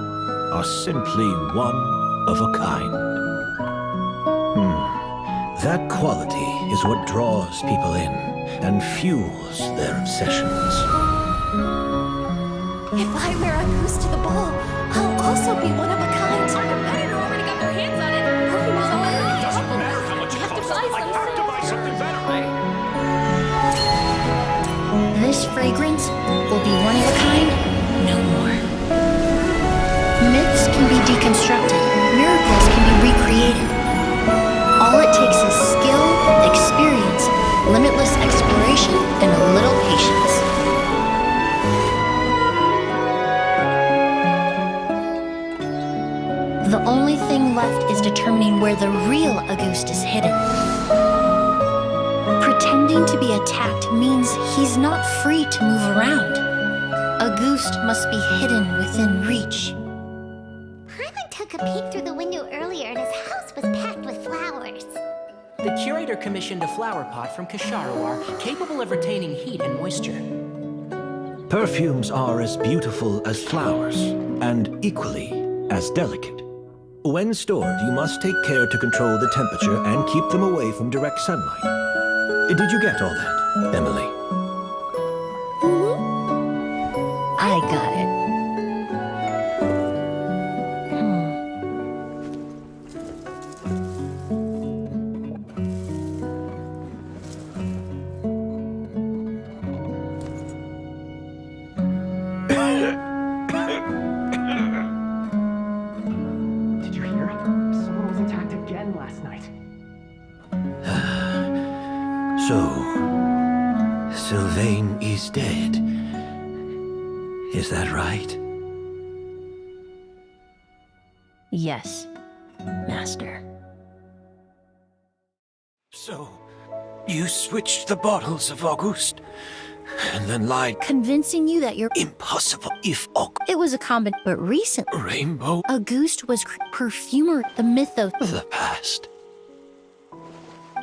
are simply one of a kind. That quality is what draws people in and fuels their obsessions. If I wear a goose to the ball, I'll also be one of a kind. Our competitor already got their hands on it. This fragrance will be one of a kind, no more. Myths can be deconstructed, miracles can be recreated. All it takes is skill, experience, limitless exploration, and a little patience. The only thing left is determining where the real Auguste is hidden. Pretending to be attacked means he's not free to move around. Auguste must be hidden within reach. Paimon took a peek through the window earlier and his house was packed with flowers. The curator commissioned a flower pot from Kasharawar, capable of retaining heat and moisture. Perfumes are as beautiful as flowers, and equally as delicate. When stored, you must take care to control the temperature and keep them away from direct sunlight. Did you get all that, Emilie? I got it. Did you hear? Someone was attacked again last night. So, Sylvain is dead. Is that right? Yes, Master. So, you switched the bottles of Auguste, and then lied. Convincing you that you're Impossible. If Auguste... It was a combination, but recently, Rainbow... Auguste was perfumer, the mythos. The past.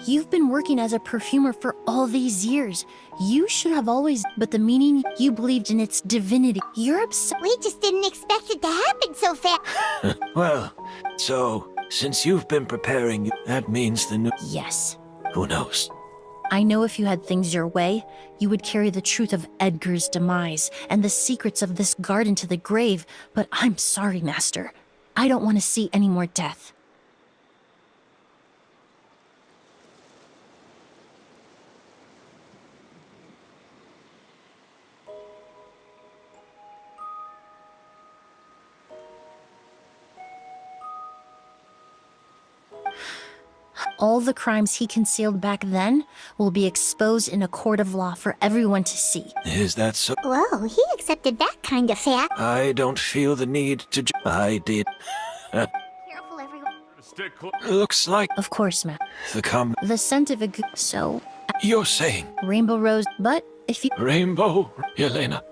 You've been working as a perfumer for all these years. You should have always, but the meaning, you believed in its divinity. You're obsessed. We just didn't expect it to happen so fast. Well, so, since you've been preparing, that means the new... Yes. Who knows? I know if you had things your way, you would carry the truth of Edgar's demise and the secrets of this garden to the grave, but I'm sorry, Master. I don't want to see any more death. All the crimes he concealed back then will be exposed in a court of law for everyone to see. Is that so? Whoa, he accepted that kind of fact. I don't feel the need to... I did. Careful, everyone. Looks like Of course, ma'am. the scent of a so You're saying rainbow rose, but if you rainbow, Yelena.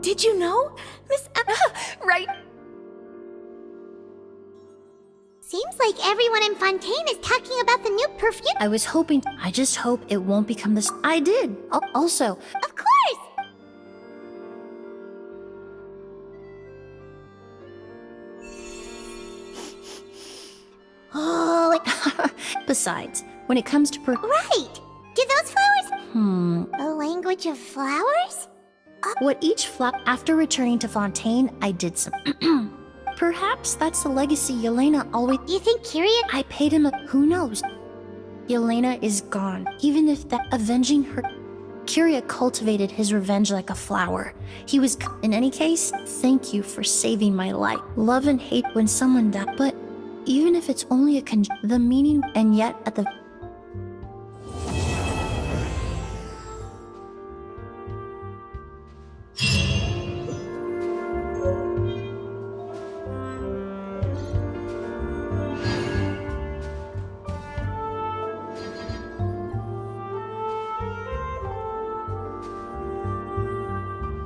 Did you know? Miss right? Seems like everyone in Fontaine is talking about the new perfume. I was hoping. I just hope it won't become this. I did. Also, Of course! Oh, besides, when it comes to right! Do those flowers... A language of flowers? what each after returning to Fontaine, I did some. Perhaps that's the legacy Yelena always. You think Kyria... I paid him who knows? Yelena is gone. Even if that avenging her. Kyria cultivated his revenge like a flower. He was. In any case, thank you for saving my life. Love and hate when someone died, but even if it's only the meaning, and yet at the.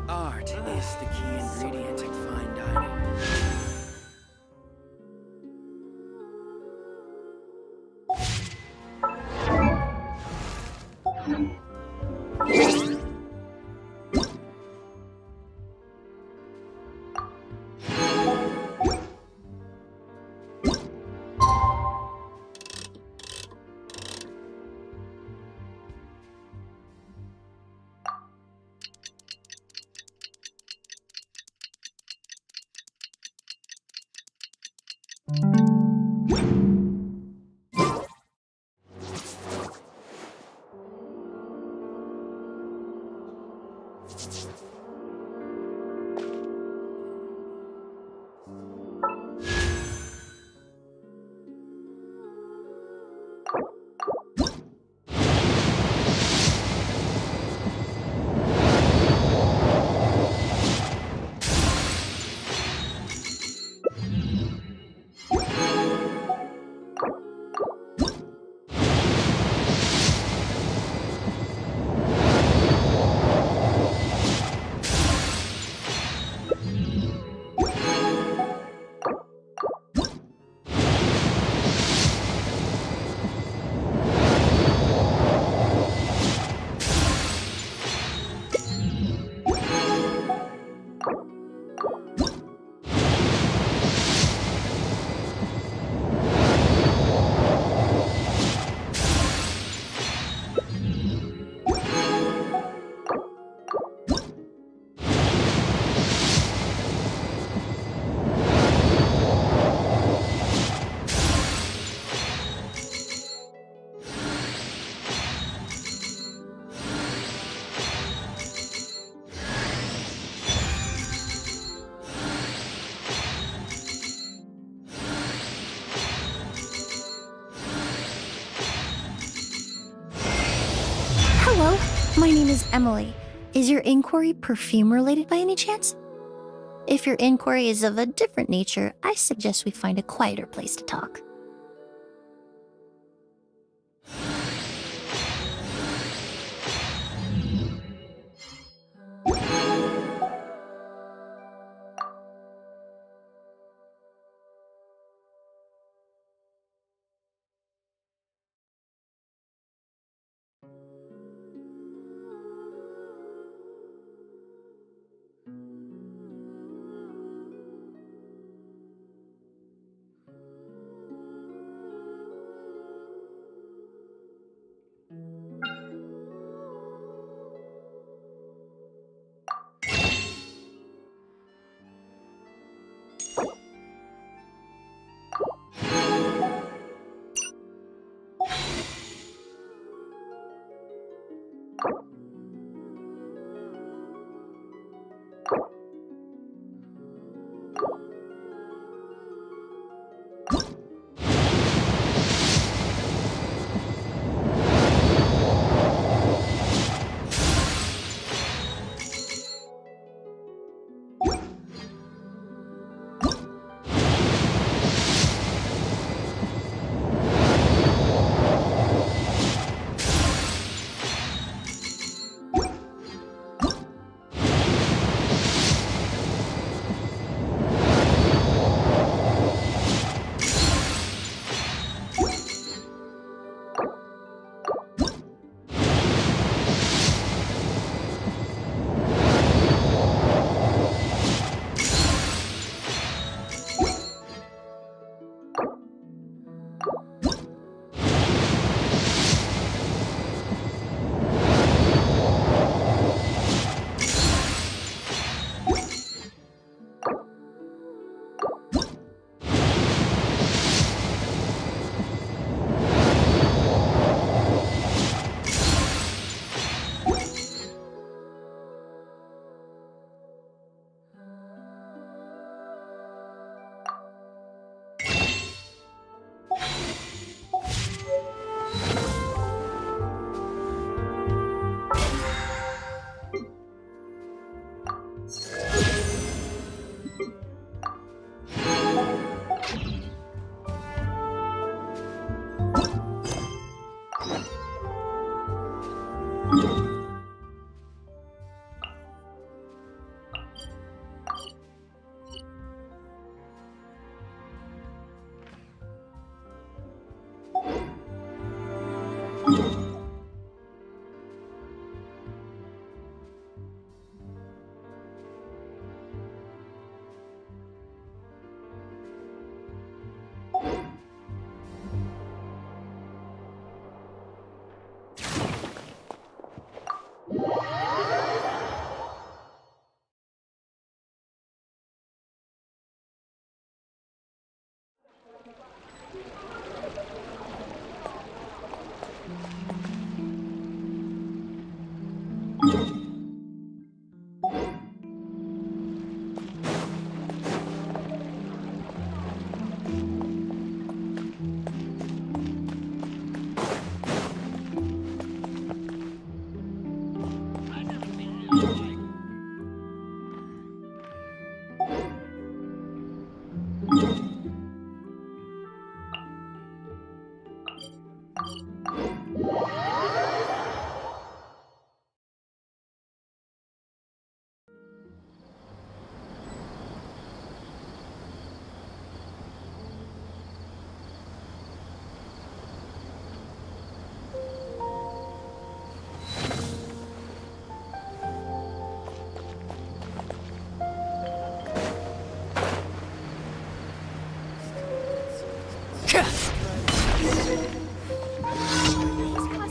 Art is the key ingredient in fine dining. Hello, my name is Emilie. Is your inquiry perfume related by any chance? If your inquiry is of a different nature, I suggest we find a quieter place to talk.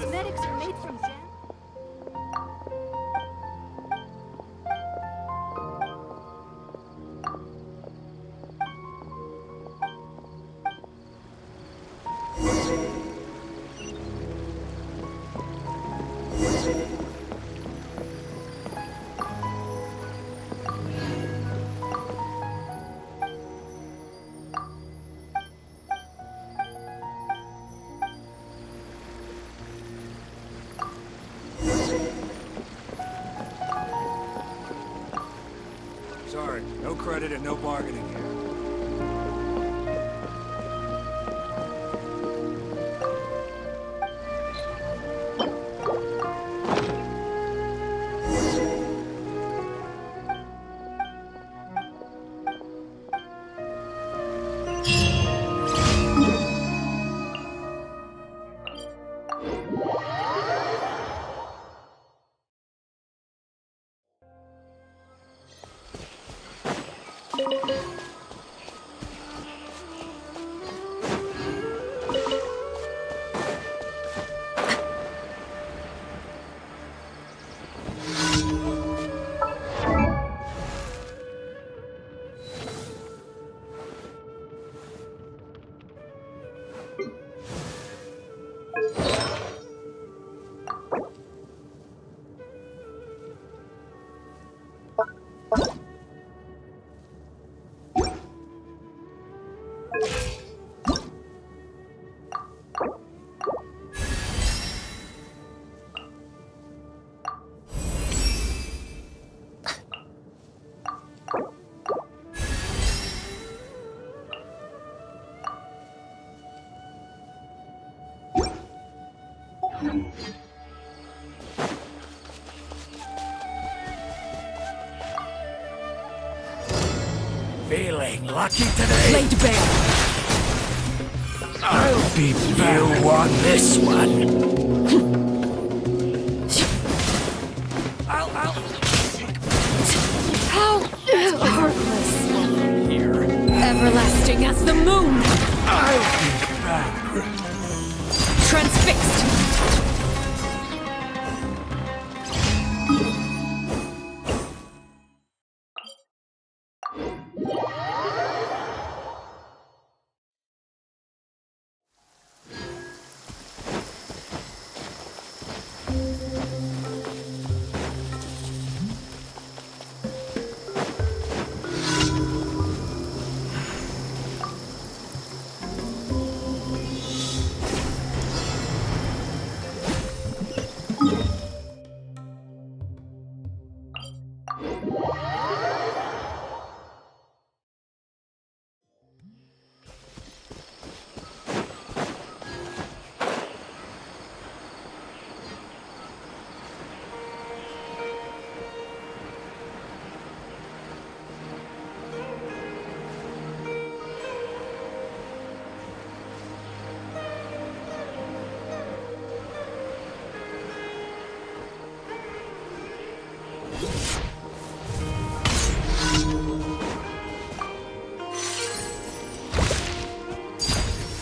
Cosmetics are made from gel. Sorry, no credit and no bargaining here. Feeling lucky today? Laid bare. I'll be back. You want this one? How heartless. Here. Everlasting as the moon. I'll be back. Transfixed.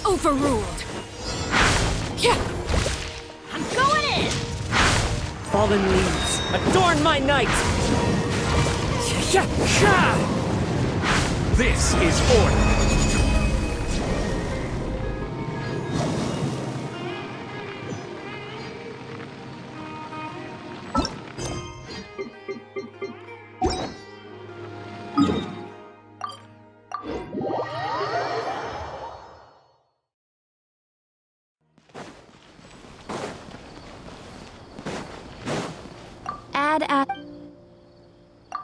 Overruled. Yeah. I'm going in. Fallen leaves, adorn my night! This is order.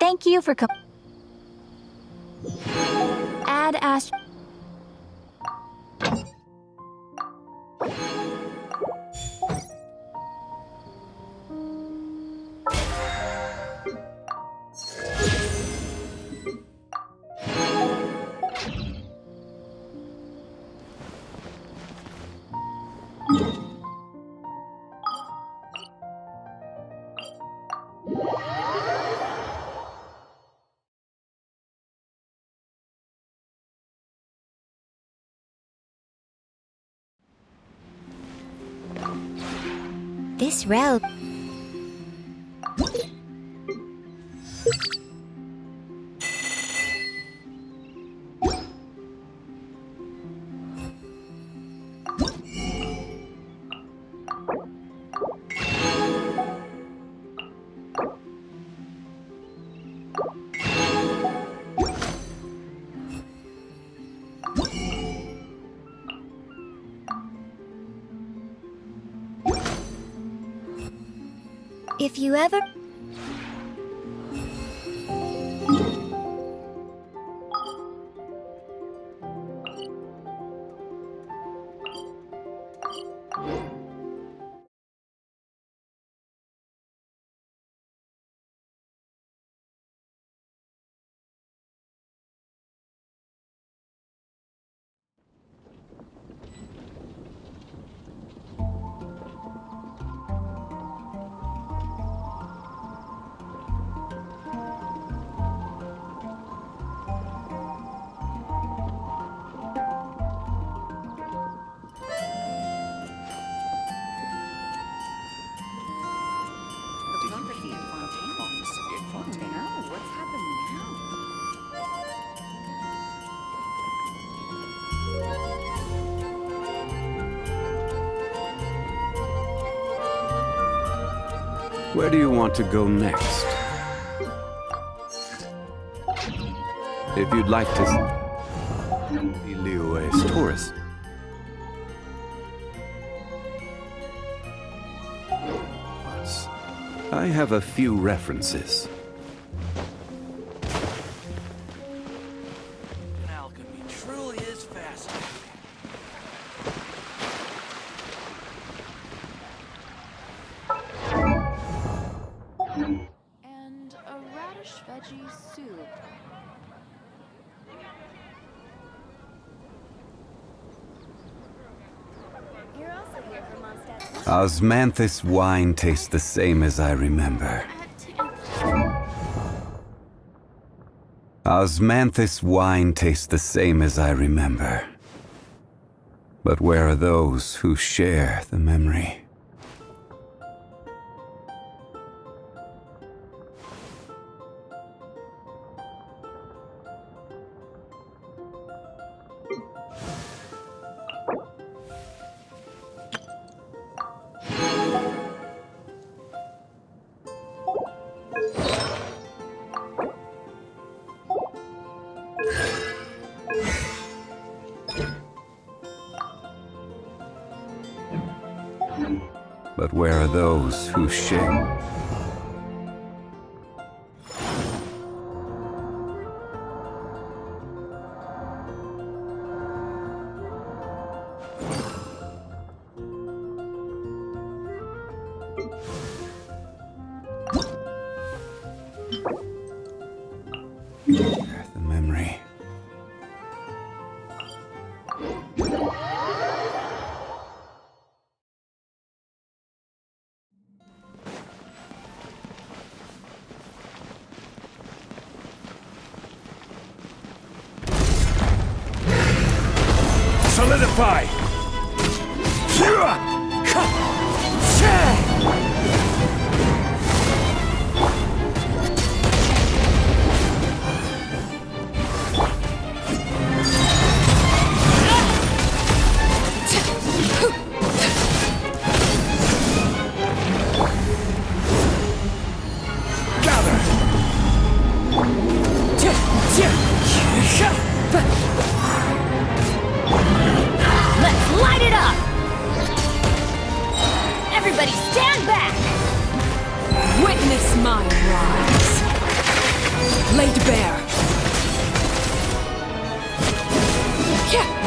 Thank you for Add Ast. This robe. If you ever... Where do you want to go next? If you'd like to see Liyue's tourist. I have a few references. Alchemy truly is fascinating. And a radish veggie soup. You're also here for Mondstadt. Osmanthus wine tastes the same as I remember. Osmanthus wine tastes the same as I remember. But where are those who share the memory? But where are those who share? The memory. Solidify! Let's light it up! Everybody stand back! Witness my rise. laid bare. Yeah.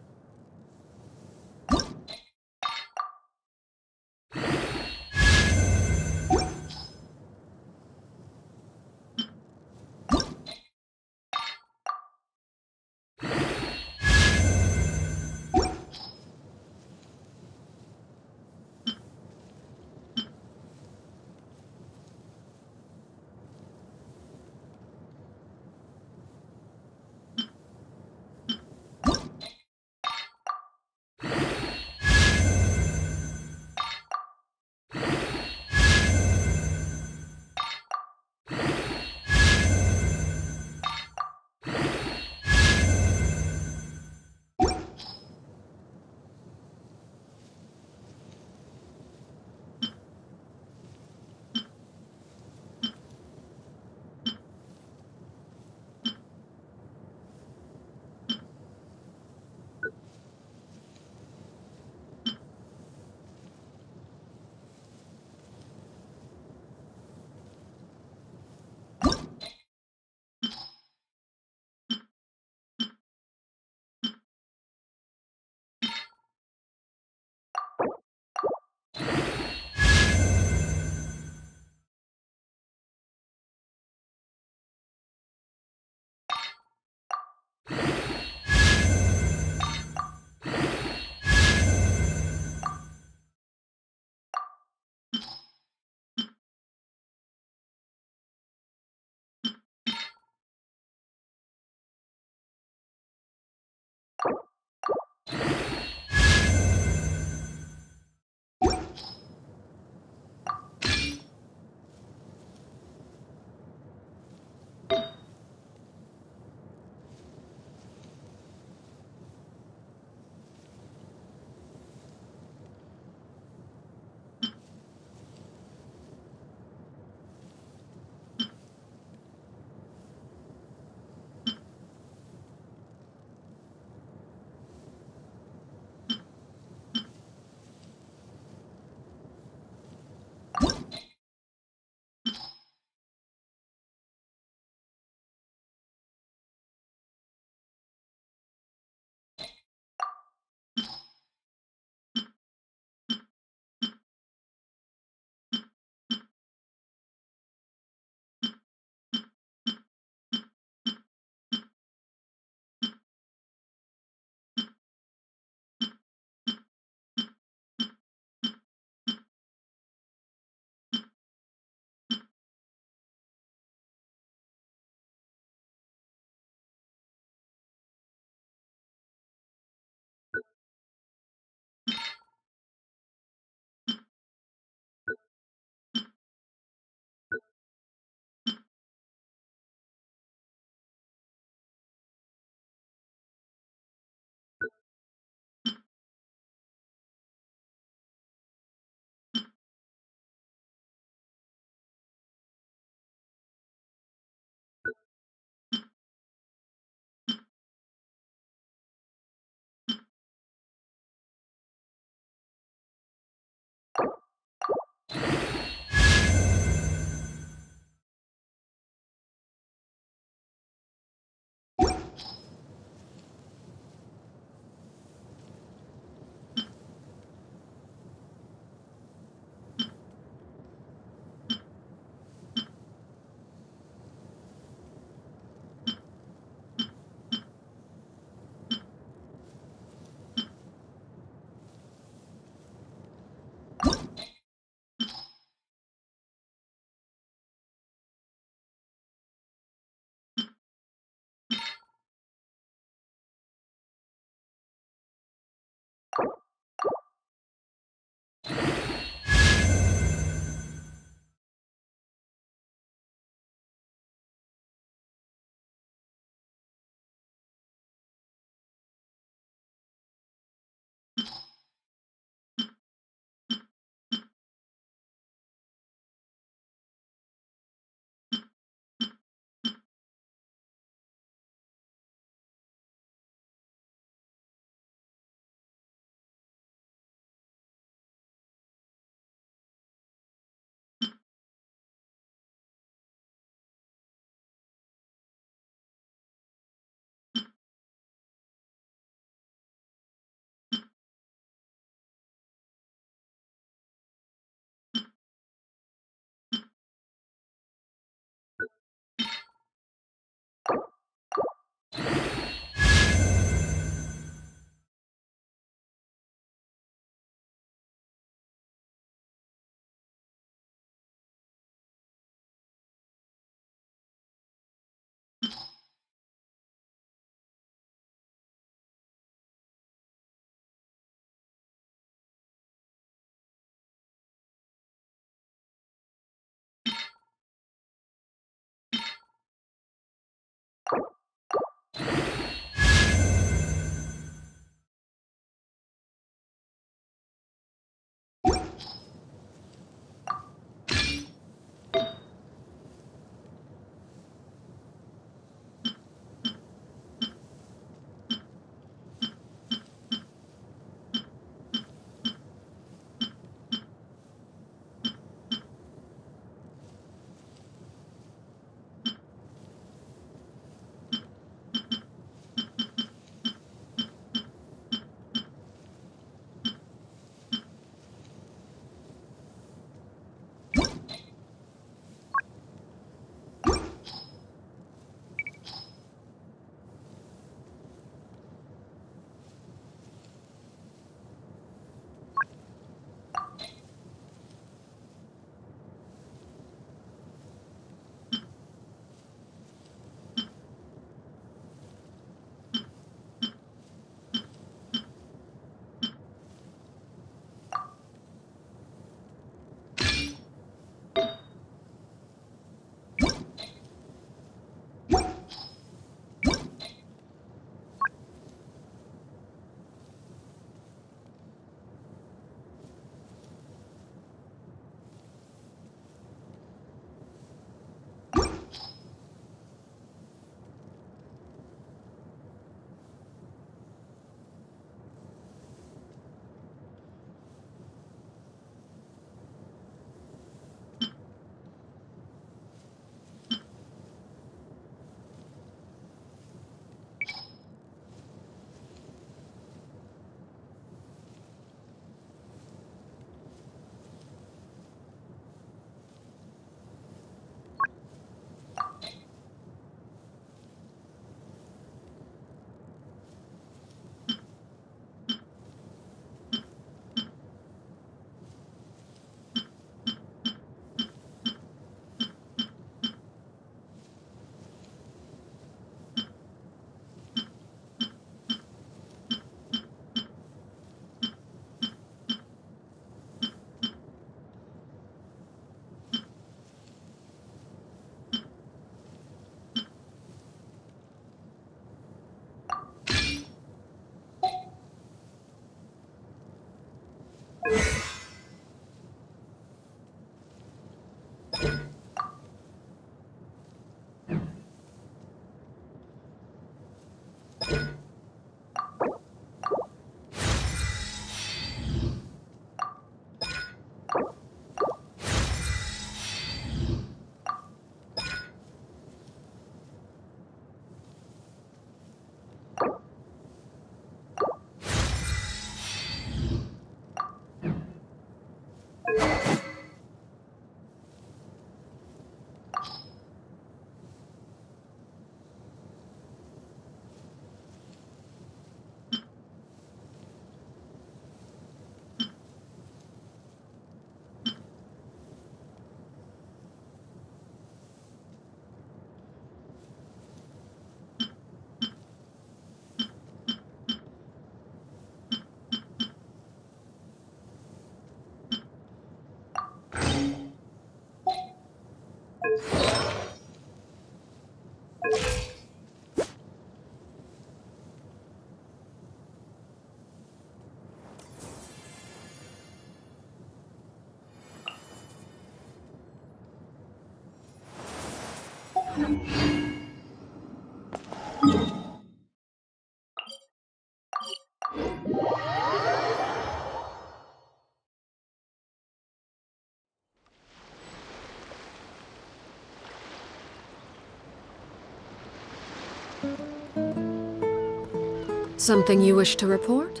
Something you wish to report?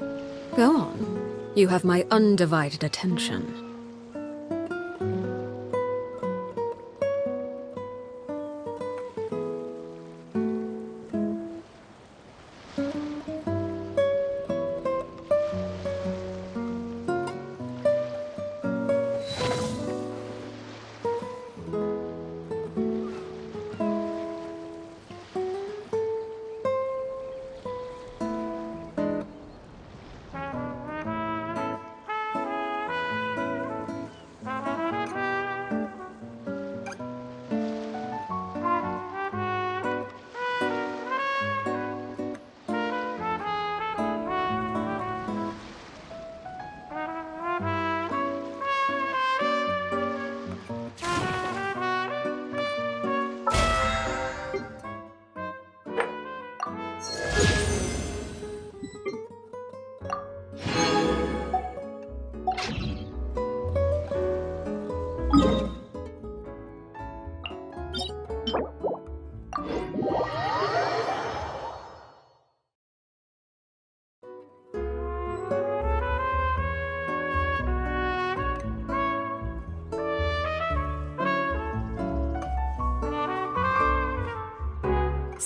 Go on. You have my undivided attention.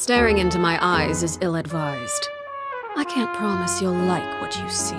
Staring into my eyes is ill-advised. I can't promise you'll like what you see.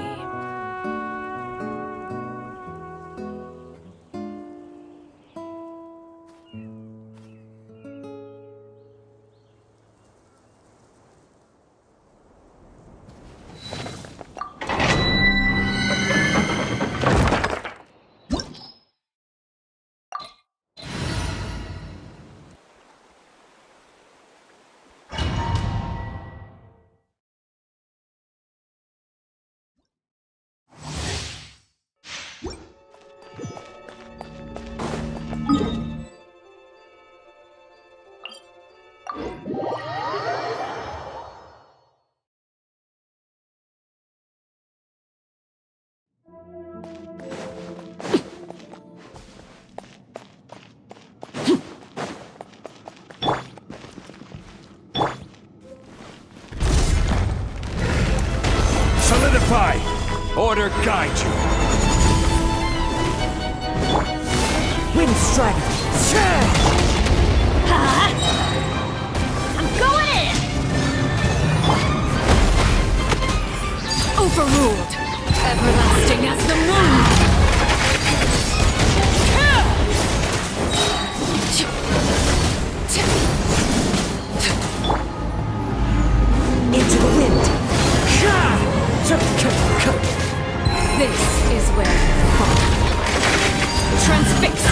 Solidify! Order guide you! Wind Strider! I'm going in! Overruled! Everlasting as the moon! Into the wind! This is where you fall. Transfixed!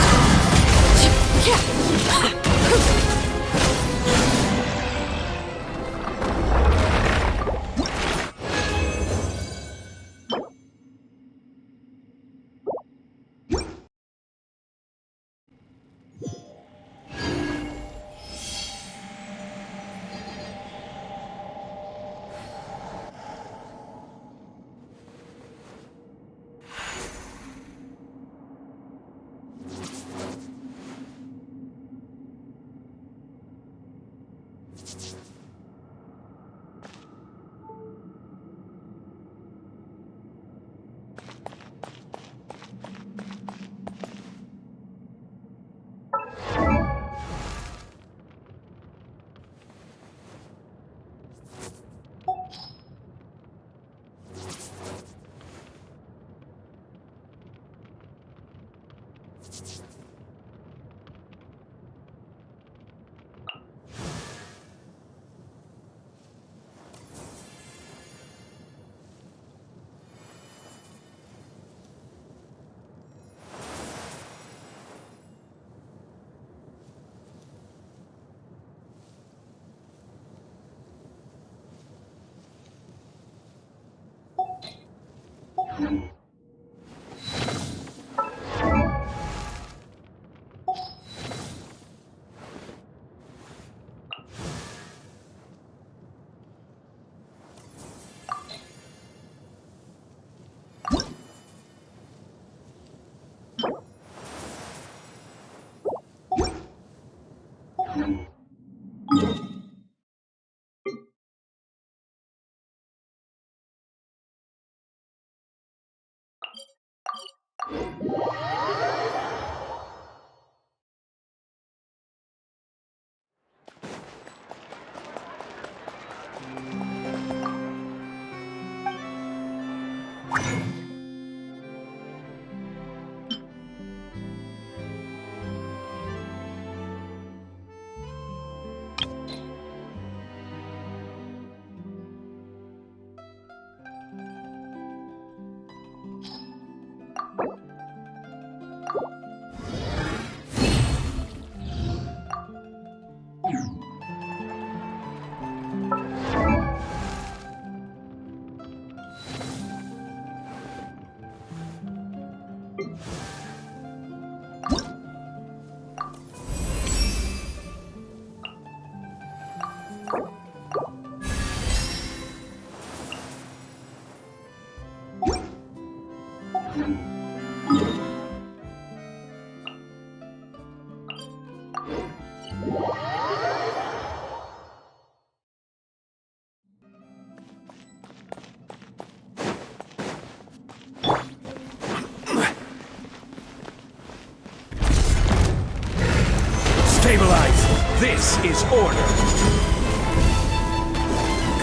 Stabilize! This is order!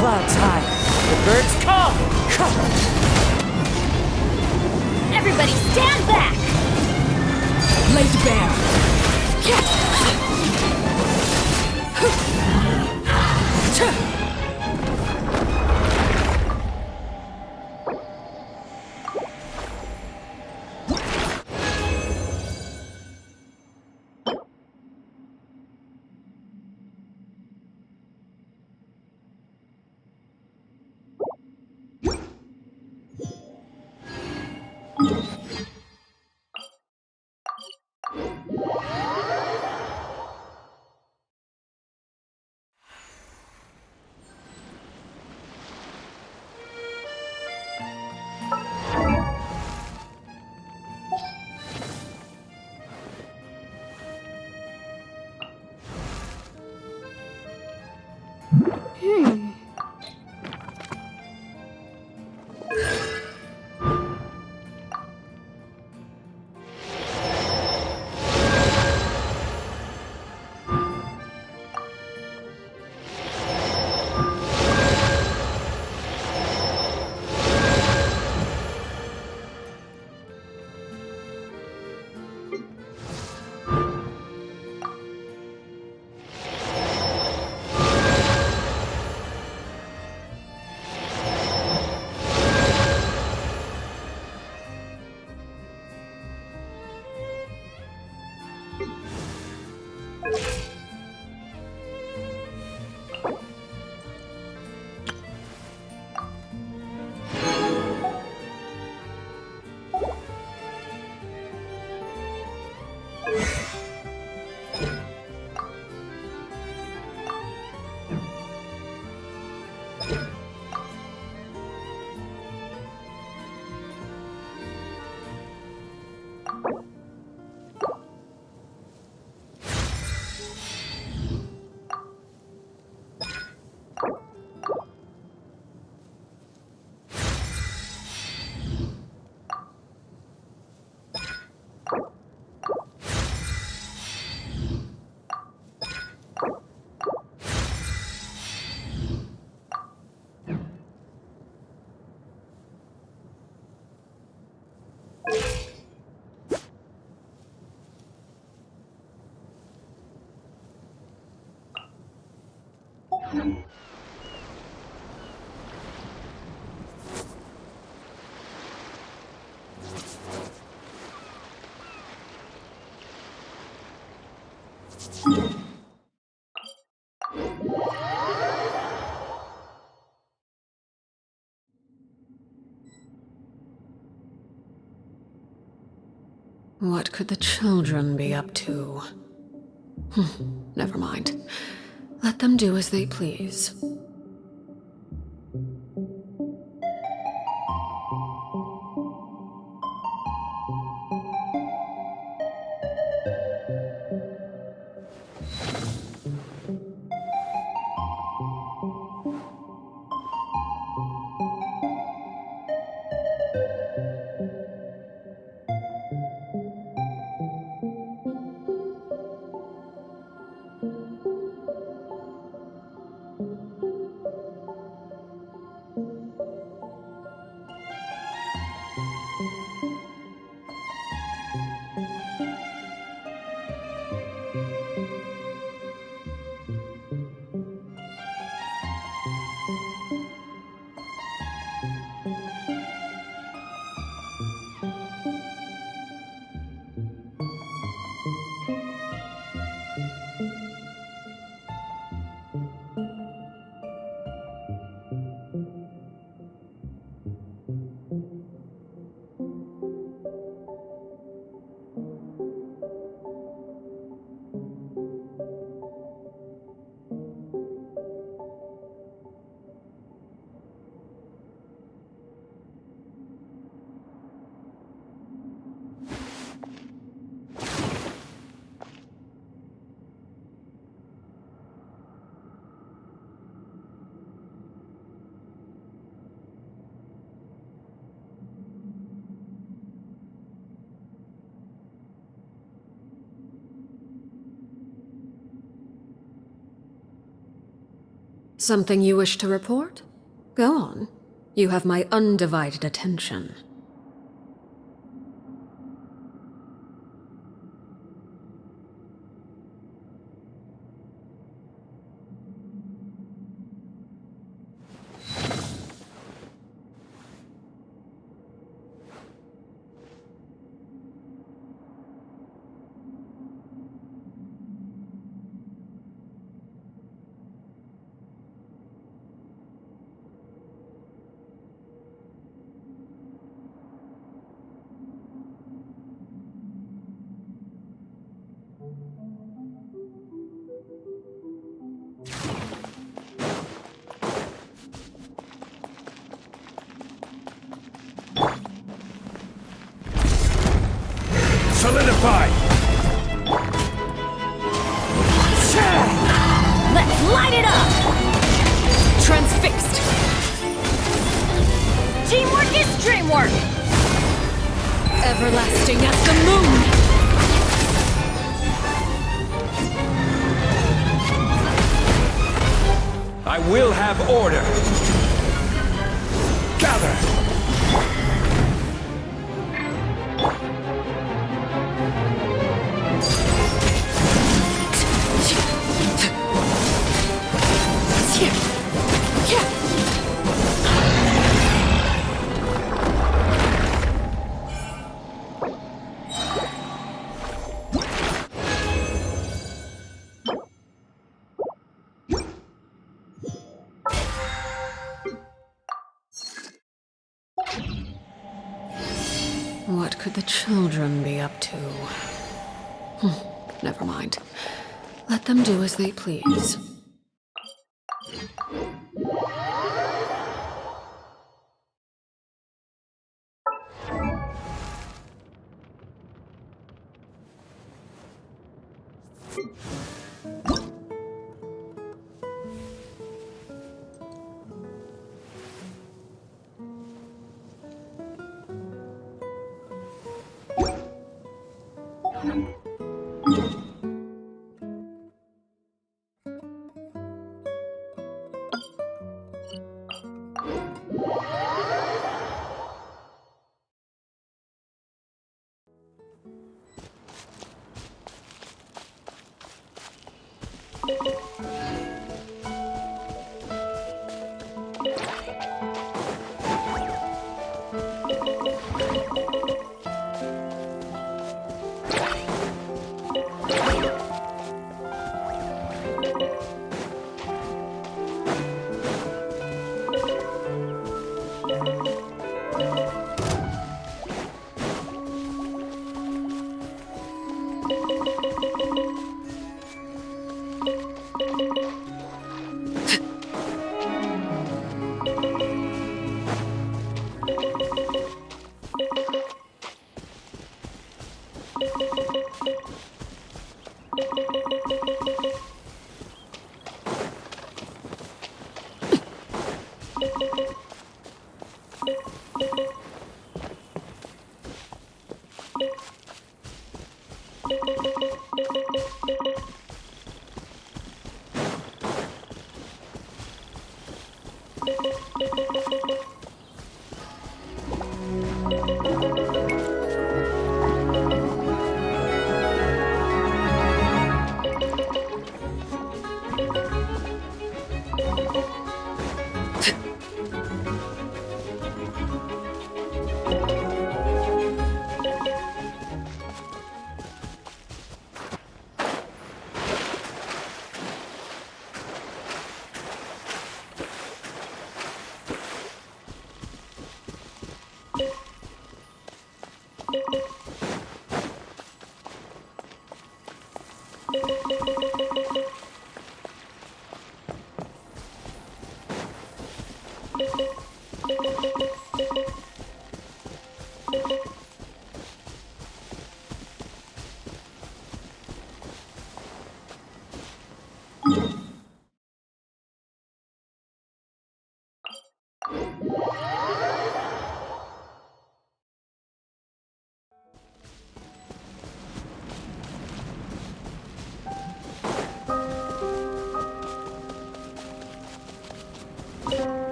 clouds high. The birds come! Everybody stand back! Laid bare. What could the children be up to? Never mind. Let them do as they please. Something you wish to report? Go on. You have my undivided attention. Solidify! Let's light it up! Transfixed! Teamwork is dreamwork! Everlasting as the moon! I will have order. Gather! What could the children be up to? Never mind. Let them do as they please.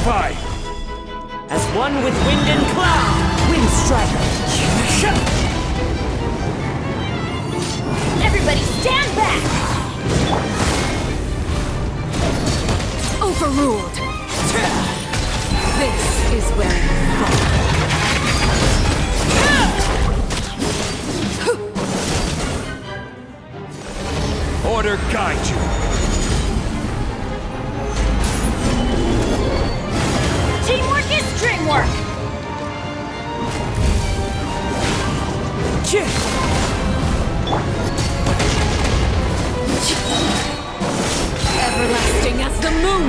Unify! As one with wind and cloud! Wind Strider! Everybody stand back! Overruled! This is where you fall. Order guide you! Teamwork is dreamwork! Everlasting as the moon!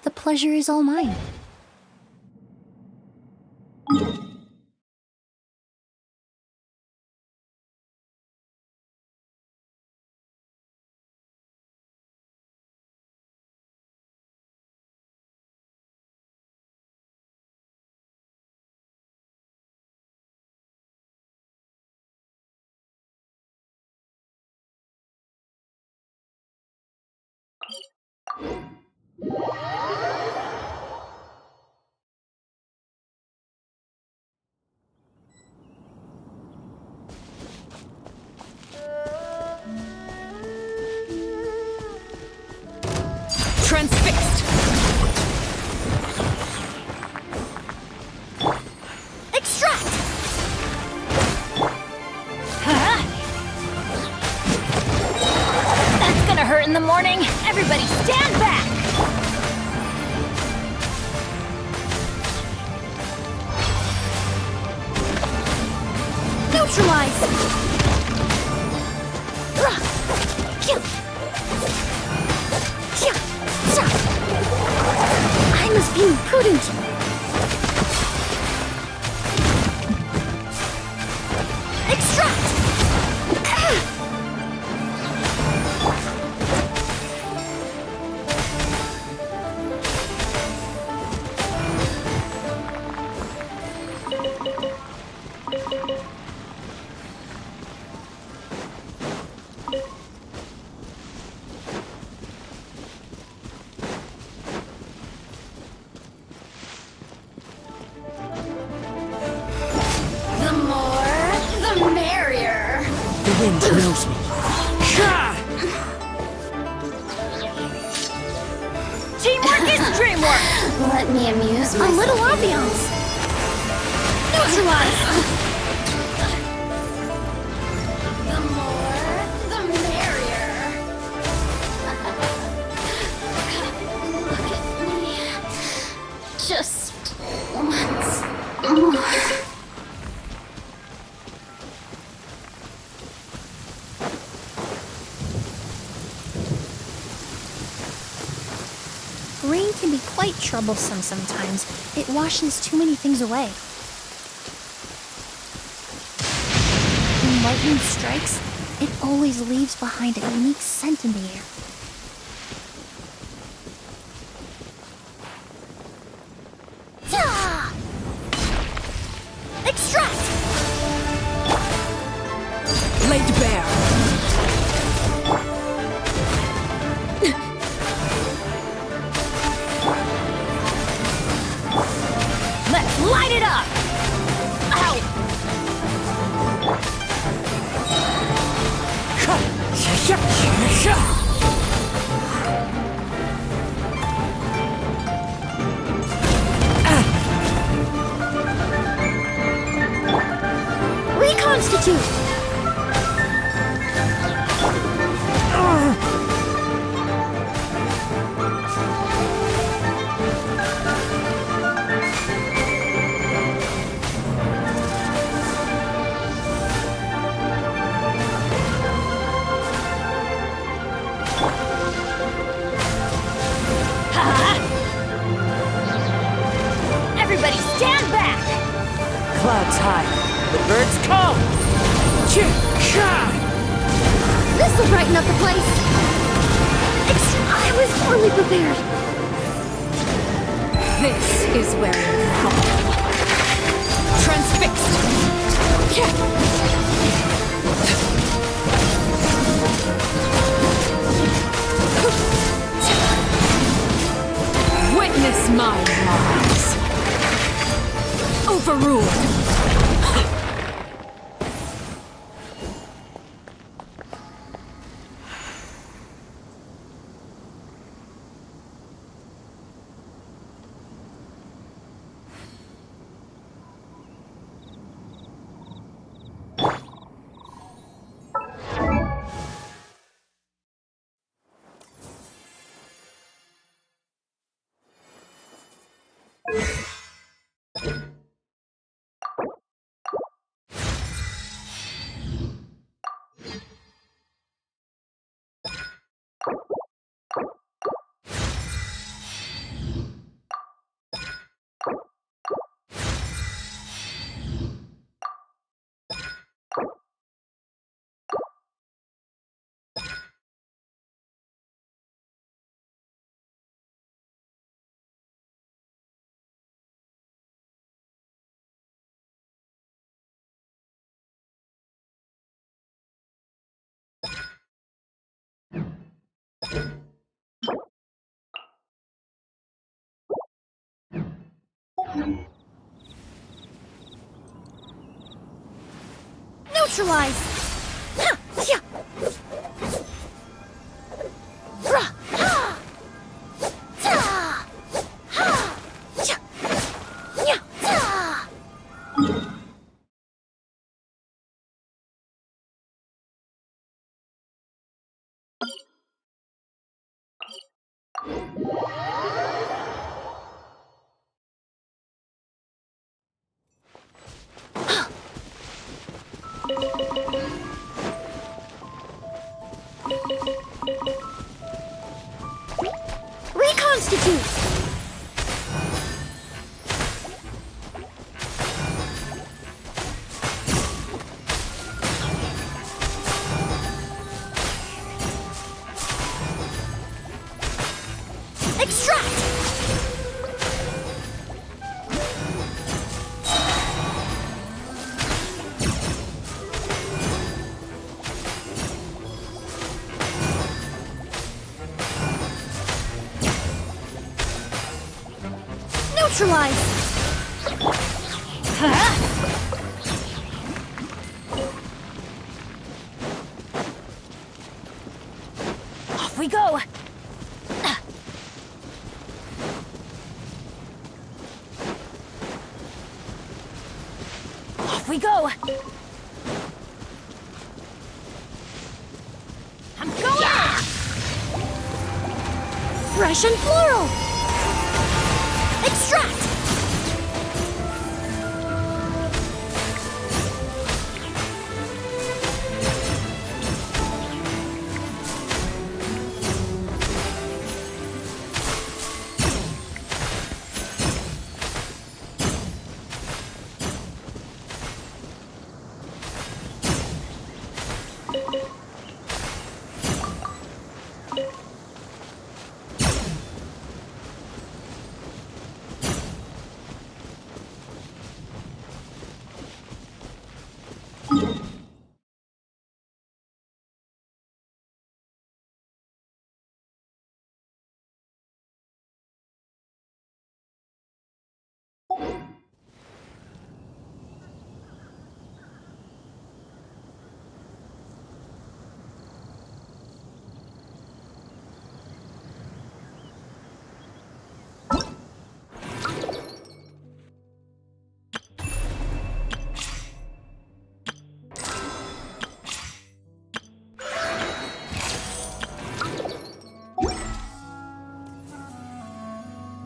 The pleasure is all mine. Transfixed! Extract! Huh? That's gonna hurt in the morning. Everybody stand back! Neutralize! I must be imprudent. Extract! The wind knows me. Teamwork is dreamwork! Let me amuse myself. A little ambiance. Neutralize! The more, the merrier. Look at me. Just once more. Rain can be quite troublesome sometimes. It washes too many things away. When lightning strikes, it always leaves behind a unique scent in the air. Ta! Extract! Laid bare. Let's light it up! Ow! Reconstitute! Everybody stand back! Clouds high. The birds come. This'll brighten up the place! I was poorly prepared. This is where you fall. Witness my rise. Overruled. Neutralize! Ha! Yeah! Rah! Ha! Ta! Ha! Cha! Nya! Ta! Reconstitute! Extract! Neutralize! we go! Off we go! I'm going! Fresh and floral!